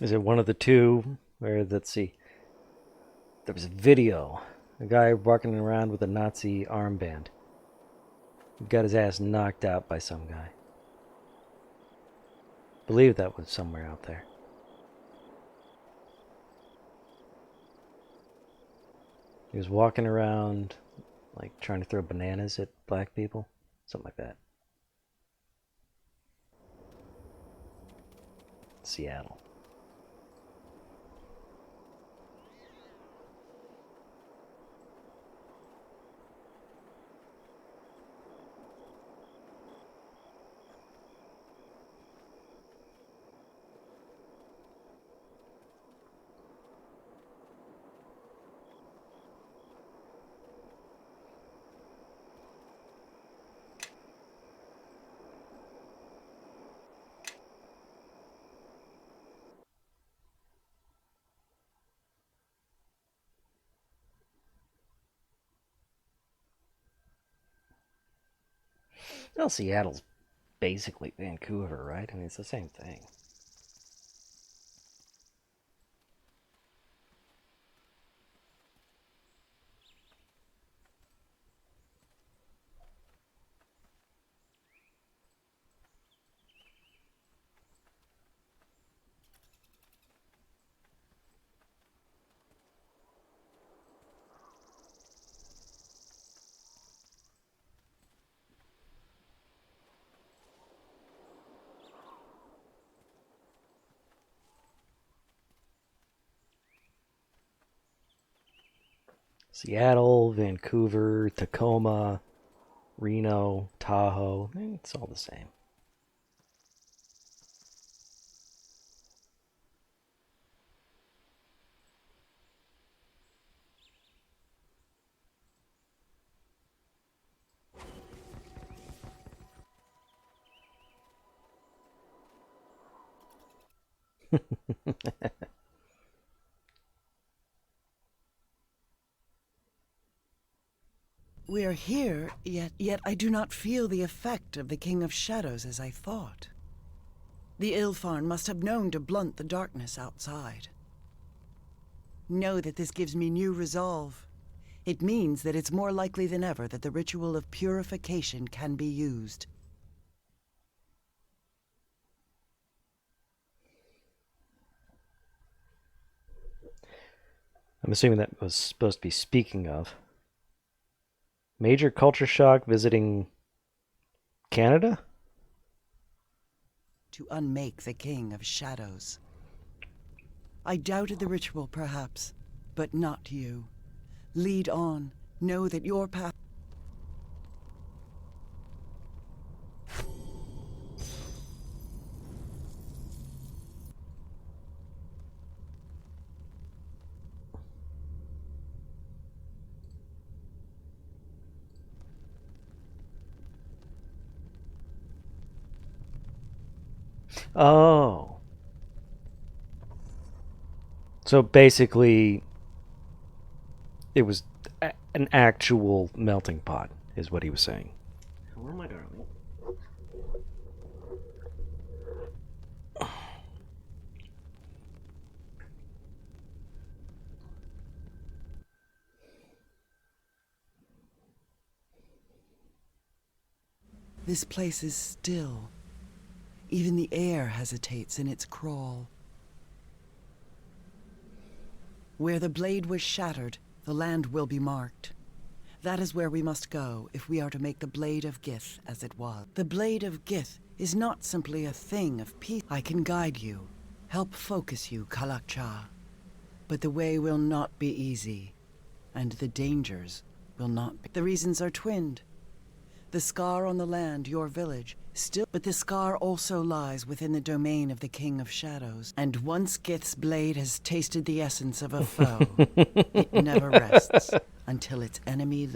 Is it one of the two? Where, let's see. There was a video. A guy walking around with a Nazi armband. Got his ass knocked out by some guy. I believe that was somewhere out there. He was walking around, like, trying to throw bananas at black people. Something like that. Seattle. Well, Seattle's basically Vancouver, right? I mean, it's the same thing. Seattle, Vancouver, Tacoma, Reno, Tahoe. It's all the same. We are here, yet I do not feel the effect of the King of Shadows as I thought. The Ilfarn must have known to blunt the darkness outside. Know that this gives me new resolve. It means that it's more likely than ever that the ritual of purification can be used. I'm assuming that was supposed to be speaking of. Major culture shock visiting Canada? To unmake the King of Shadows. I doubted the ritual, perhaps, but not you. Lead on. Know that your path... Oh. So basically, it was an actual melting pot, is what he was saying. Where am I, darling? This place is still. Even the air hesitates in its crawl. Where the blade was shattered, the land will be marked. That is where we must go if we are to make the Blade of Gith as it was. The Blade of Gith is not simply a thing of peace. I can guide you, help focus you, Kalakcha. But the way will not be easy, and the dangers will not be. The reasons are twinned. The scar on the land, your village, still, but the scar also lies within the domain of the King of Shadows. And once Gith's blade has tasted the essence of a foe, it never rests until its enemy.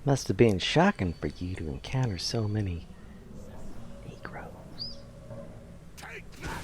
Must have been shocking for you to encounter so many Negroes. Take that!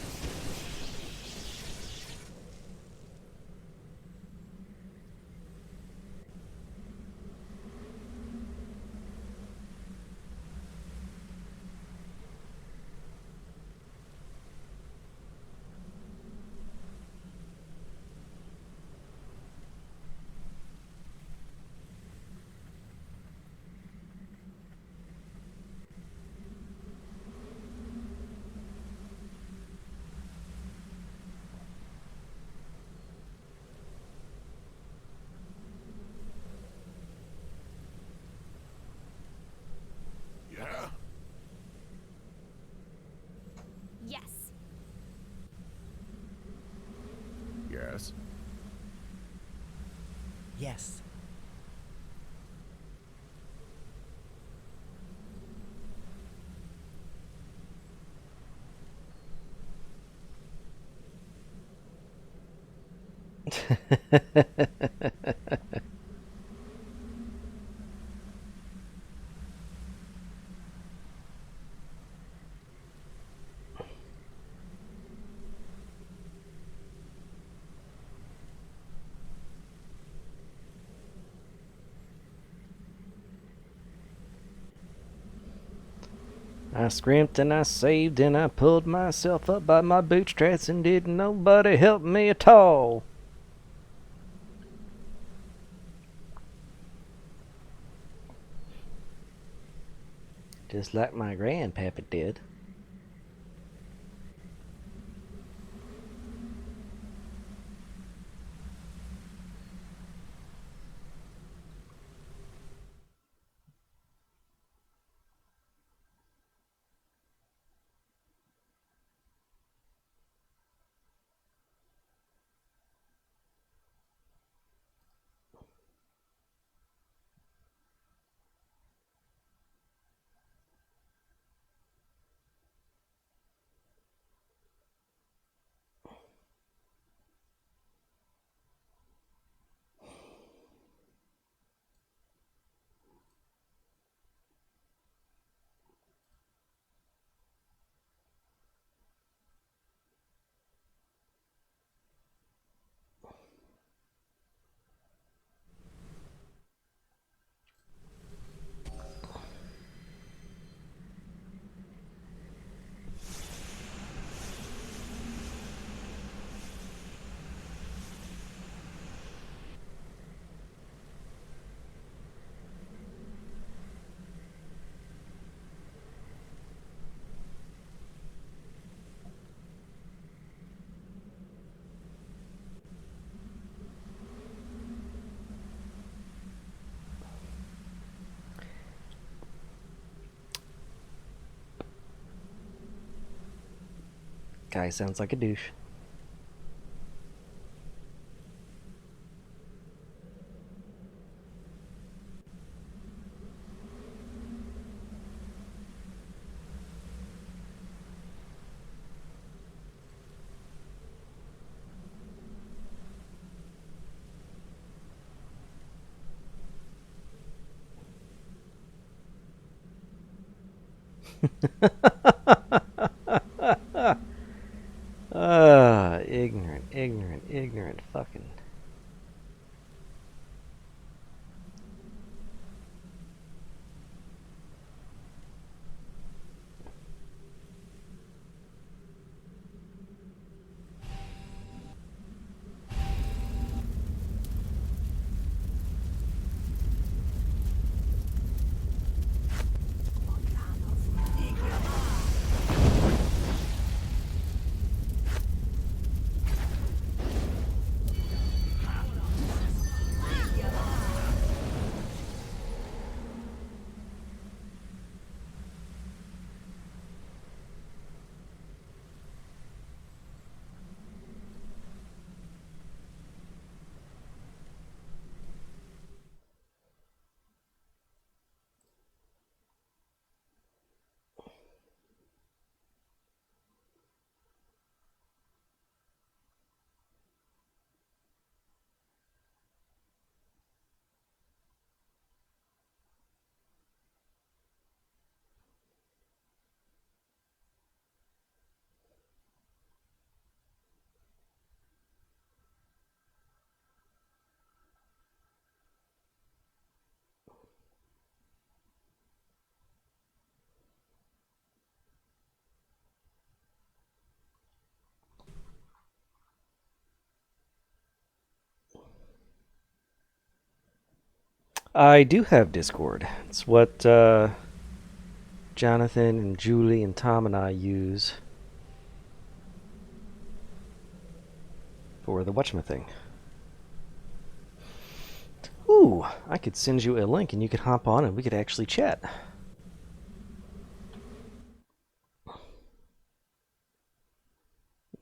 Yeah? Yes. Yes. Yes. I scrimped and I saved and I pulled myself up by my bootstraps and didn't nobody help me at all. Just like my grandpapa did. Guy sounds like a douche. Ignorant, ignorant, ignorant, fucking. I do have Discord. It's what Jonathan and Julie and Tom and I use for the thing. Ooh, I could send you a link and you could hop on and we could actually chat.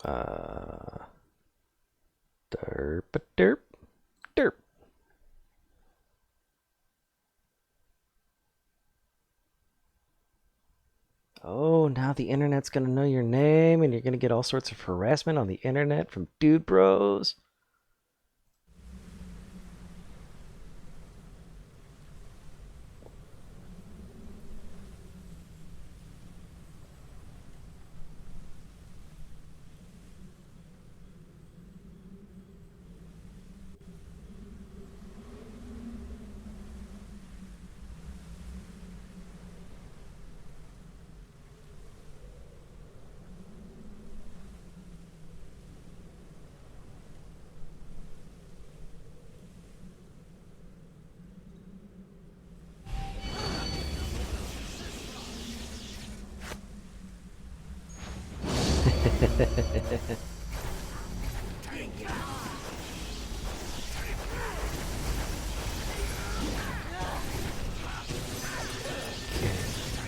Derp, derp, derp. Oh, now the internet's gonna know your name and you're gonna get all sorts of harassment on the internet from dude bros.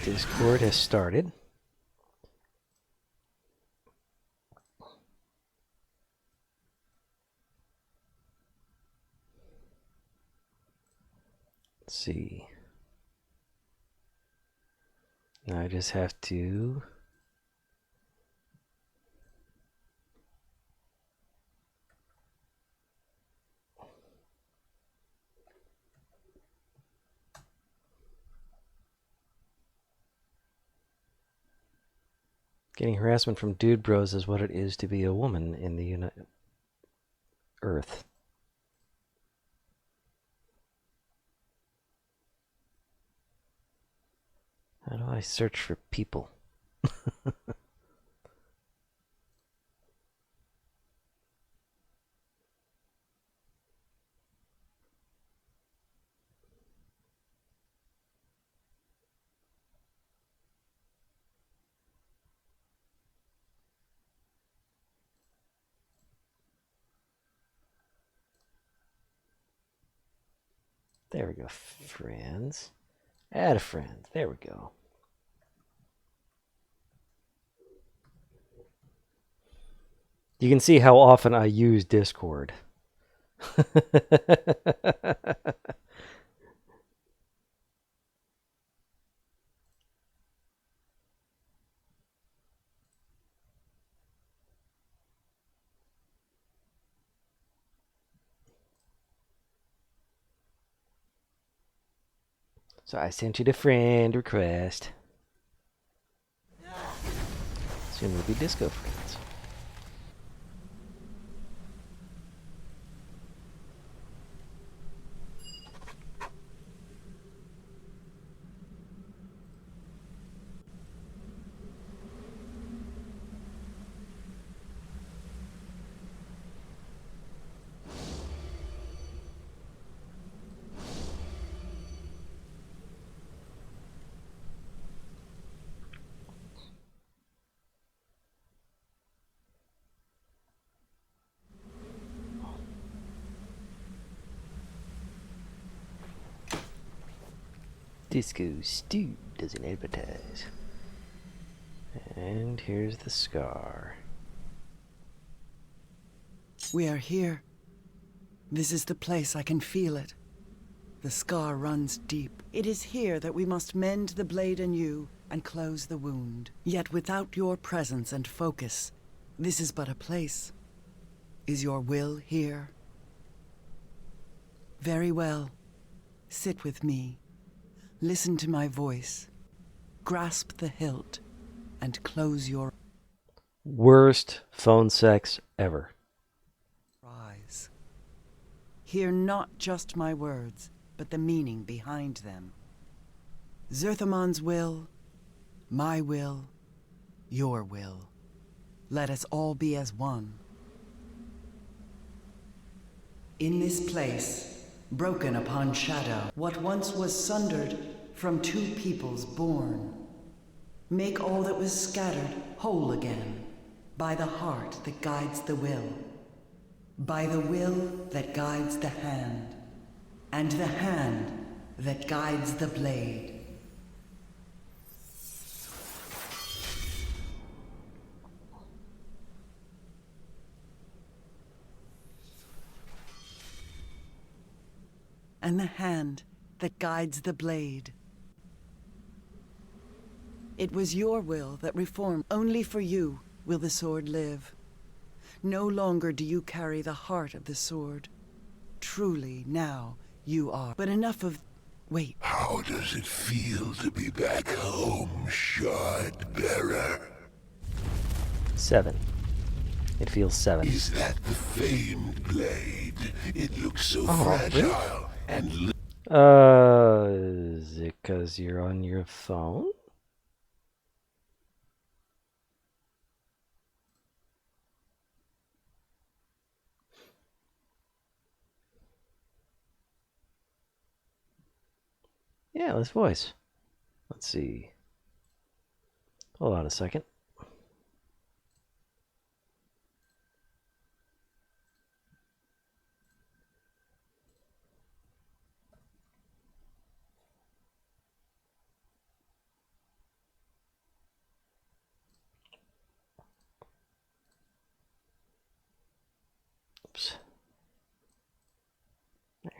Discord has started. Let's see. Now I just have to getting harassment from dude bros is what it is to be a woman in the Earth. How do I search for people? There we go. Friends. Add a friend. There we go. You can see how often I use Discord. So I sent you the friend request. Soon we'll be disco friends. Disco Stew doesn't advertise. And here's the scar. We are here. This is the place. I can feel it. The scar runs deep. It is here that we must mend the blade anew and close the wound. Yet without your presence and focus, this is but a place. Is your will here? Very well. Sit with me. Listen to my voice. Grasp the hilt and close your Worst phone sex ever. eyes. Hear not just my words, but the meaning behind them. Zerthamon's will, my will, your will. Let us all be as one. In this place, broken upon shadow, what once was sundered from two peoples born. Make all that was scattered whole again, by the heart that guides the will, by the will that guides the hand, and the hand that guides the blade. And the hand that guides the blade. It was your will that reformed. Only for you will the sword live. No longer do you carry the heart of the sword. Truly, now you are. But enough of... Wait. How does it feel to be back home, shard bearer? 7. It feels 7. Is that the famed blade? It looks so Oh, fragile really? and Is it 'cause you're on your phone? Yeah, let's voice. Let's see. Hold on a second. Oops. There.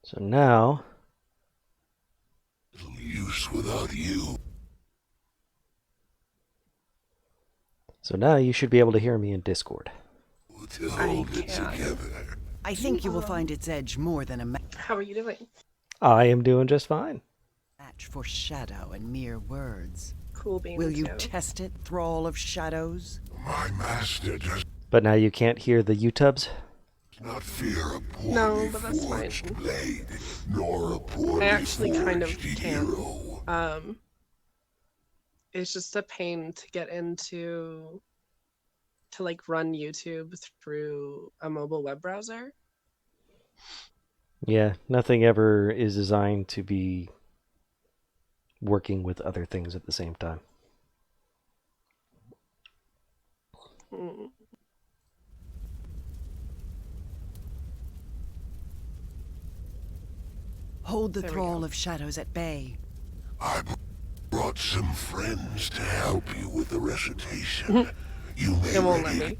So now, little use without you. you should be able to hear me in Discord. To hold it together. I think you will find its edge more than a How are you doing? I am doing just fine. match for shadow and mere words. Cool beans. Will you too. test it, thrall of shadows? My master does But now you can't hear the YouTubes? not fear a poorly No, but that's forged fine. blade, nor a poorly I actually kind of forged can. hero. It's just a pain to get to like run YouTube through a mobile web browser. Yeah, nothing ever is designed to be working with other things at the same time. Hold the thrall of shadows at bay. I brought some friends to help you with the recitation. You may It won't let ready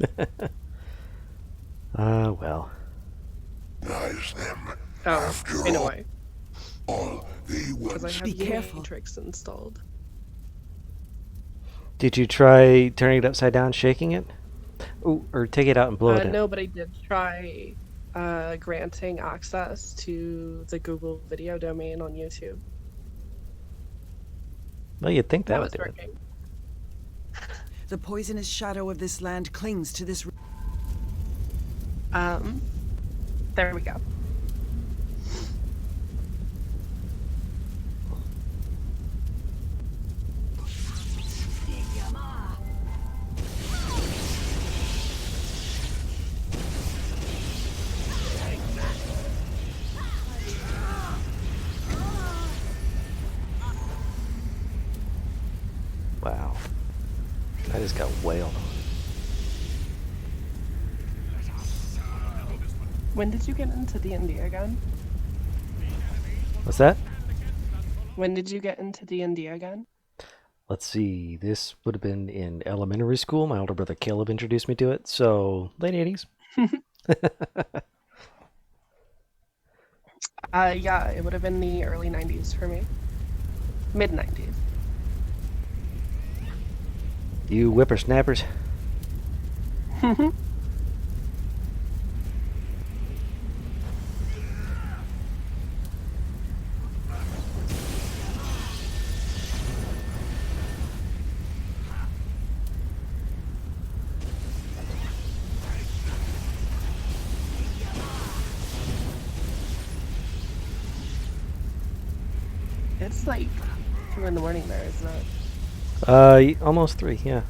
me. Well. recognize them. Oh, After I know why. all, they will Because I have Be careful. Matrix installed. Did you try turning it upside down, shaking it? Ooh, or take it out and blow it in? No, but I did try granting access to the Google video domain on YouTube. Well, you'd think that would was do it. working. The poisonous shadow of this land clings to this... There we go. Wow. I just got wailed on. When did you get into D&D again? What's that? When did you get into D&D again? Let's see. This would have been in elementary school. My older brother Caleb introduced me to it. So, late 80s. Yeah, it would have been the early 90s for me. Mid 90s. You whippersnappers. It's like 2 in the morning there, isn't it? Almost 3, yeah.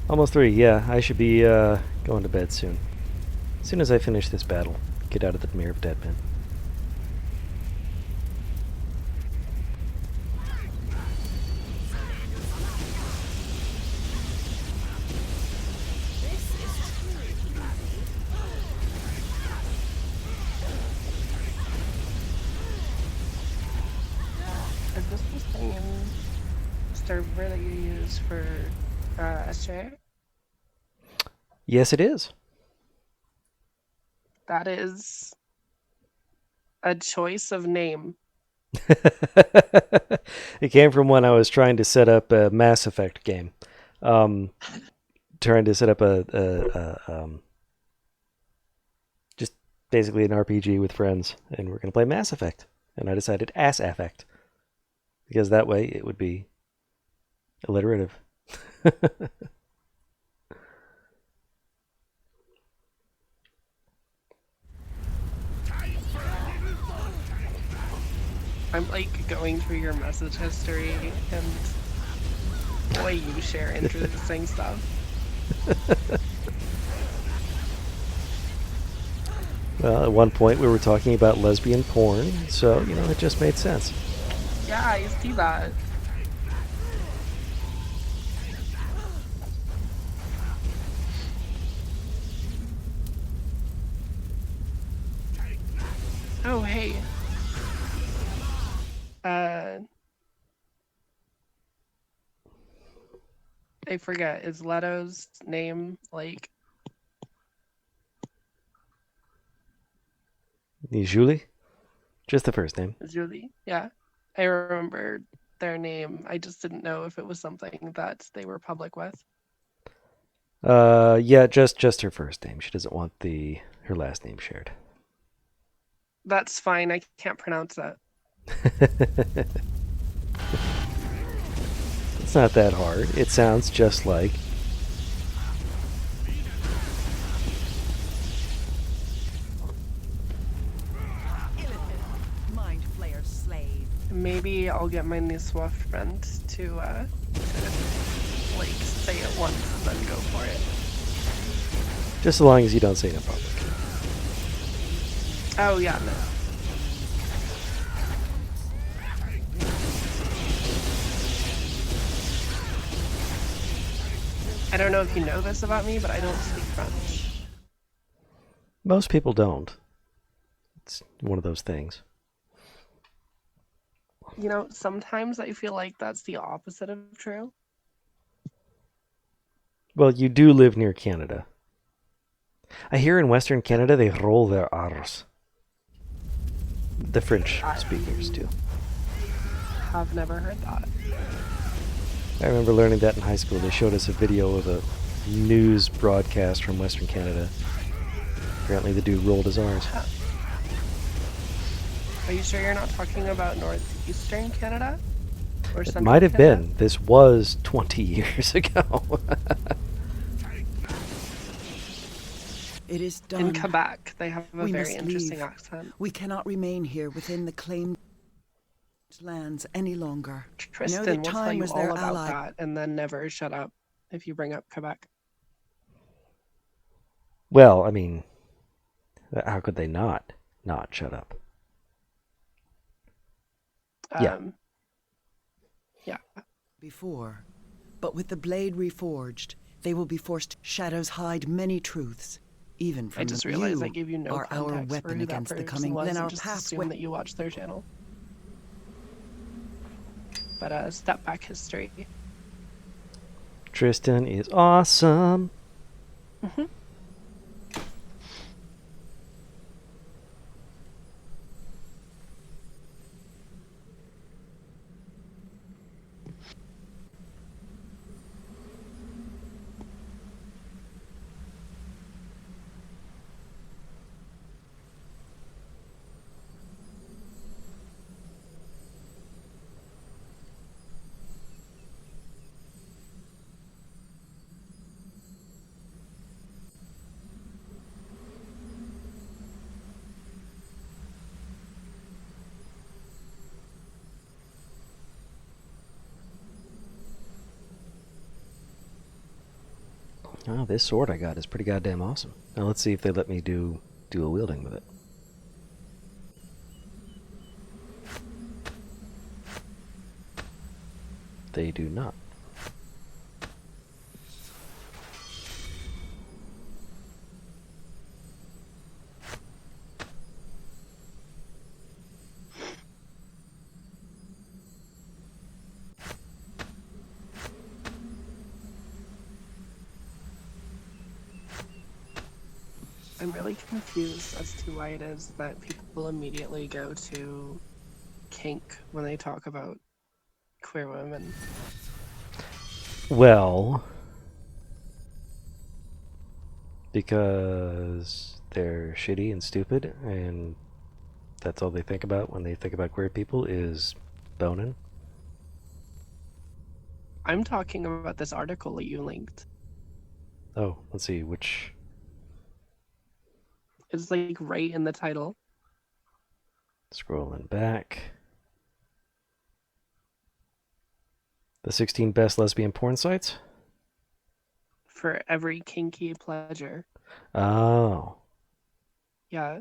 Almost 3, yeah. I should be going to bed soon. As soon as I finish this battle, get out of the Mirror of Deadman. Is this the same server that you use for SJ? Yes, it is. That is a choice of name. It came from when I was trying to set up a Mass Effect game. Trying to set up just basically an RPG with friends, and we're going to play Mass Effect. And I decided Ass Affect, because that way it would be alliterative. I'm like going through your message history, and boy, you share interesting stuff. Well, at one point we were talking about lesbian porn, so, you know, it just made sense. Yeah, I see that. Oh, hey. I forget, is Leto's name like... Julie? Just the first name. Julie? Yeah. I remember their name. I just didn't know if it was something that they were public with. Yeah, just her first name. She doesn't want her last name shared. That's fine. I can't pronounce that. It's not that hard. It sounds just like... Mind flayer slave. Maybe I'll get my new Swift friend to like say it once and then go for it. Just as long as you don't say it in public. Oh yeah, no. I don't know if you know this about me, but I don't speak French. Most people don't. It's one of those things. You know, sometimes I feel like that's the opposite of true. Well, you do live near Canada. I hear in Western Canada they roll their R's. The French speakers do. Have never heard that. I remember learning that in high school. They showed us a video of a news broadcast from Western Canada. Apparently the dude rolled his R's. Are you sure you're not talking about northeastern Canada? Or It central might have Canada? been. This was 20 years ago. It is done. In Quebec, they have a We very must interesting leave. accent. We cannot remain here within the claimed lands any longer. Tristan know that will tell time you was all their about ally. that and then never shut up if you bring up Quebec. Well, I mean, how could they not shut up? Yeah. Yeah. Before, but with the blade reforged, they will be forced. Shadows hide many truths, even from I just realized I gave you no are our context for weapon who that against the person coming. was, Then and our just paths. assume that you watch their channel. But step back history. Tristan is awesome. Mm-hmm. Oh, this sword I got is pretty goddamn awesome. Now let's see if they let me do dual wielding with it. They do not. I'm really confused as to why it is that people immediately go to kink when they talk about queer women. Well, because they're shitty and stupid, and that's all they think about when they think about queer people is boning. I'm talking about this article that you linked. Oh, let's see, which... It's like right in the title. Scrolling back. The 16 best lesbian porn sites? For every kinky pleasure. Oh. Yeah.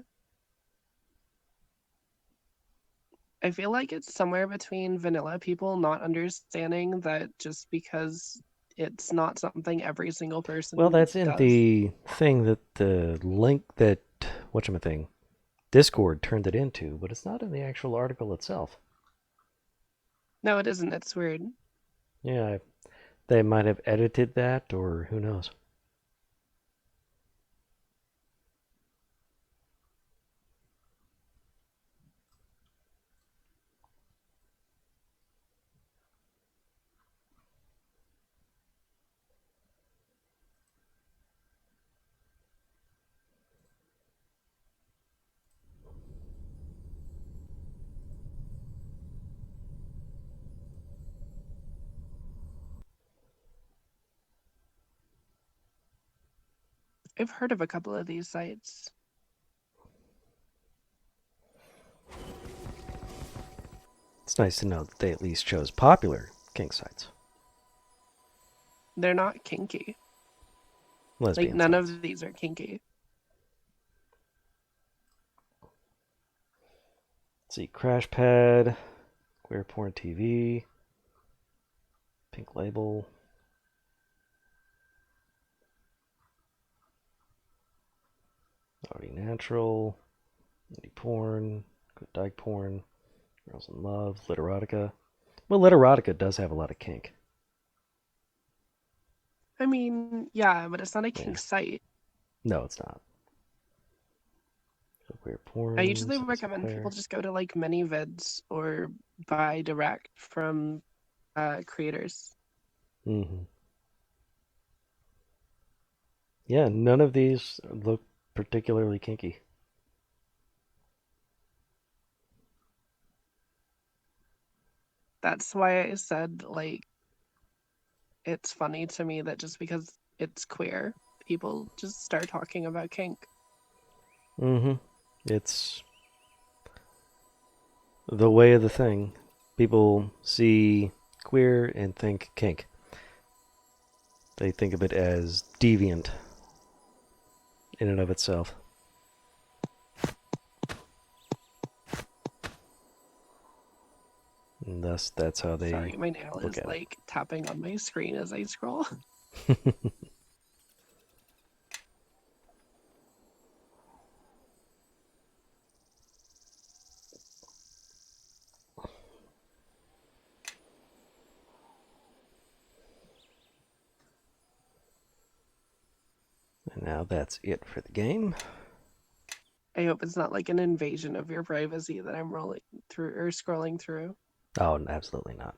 I feel like it's somewhere between vanilla people not understanding that just because it's not something every single person Well, that's in does. the thing that the link that, whatchamacallit, Discord turned it into, but it's not in the actual article itself. No, it isn't. It's weird. Yeah, they might have edited that, or who knows. I've heard of a couple of these sites. It's nice to know that they at least chose popular kink sites. They're not kinky. Lesbian like, none sites. of these are kinky. Let's see, Crash Pad, Queer Porn TV, Pink Label. Already natural. Indie porn. Good dyke porn. Girls in love. Literotica. Well, Literotica does have a lot of kink. I mean, yeah, but it's not a kink site. No, it's not. Queer porn. I usually recommend people just go to like ManyVids or buy direct from creators. Mm-hmm. Yeah, none of these look particularly kinky. That's why I said, like, it's funny to me that just because it's queer, people just start talking about kink. Mm-hmm. It's the way of the thing. People see queer and think kink. They think of it as deviant in and of itself. And thus, that's how they Sorry, my nail look is at like tapping on my screen as I scroll. it. And now that's it for the game. I hope it's not like an invasion of your privacy that I'm rolling through or scrolling through. Oh, absolutely not.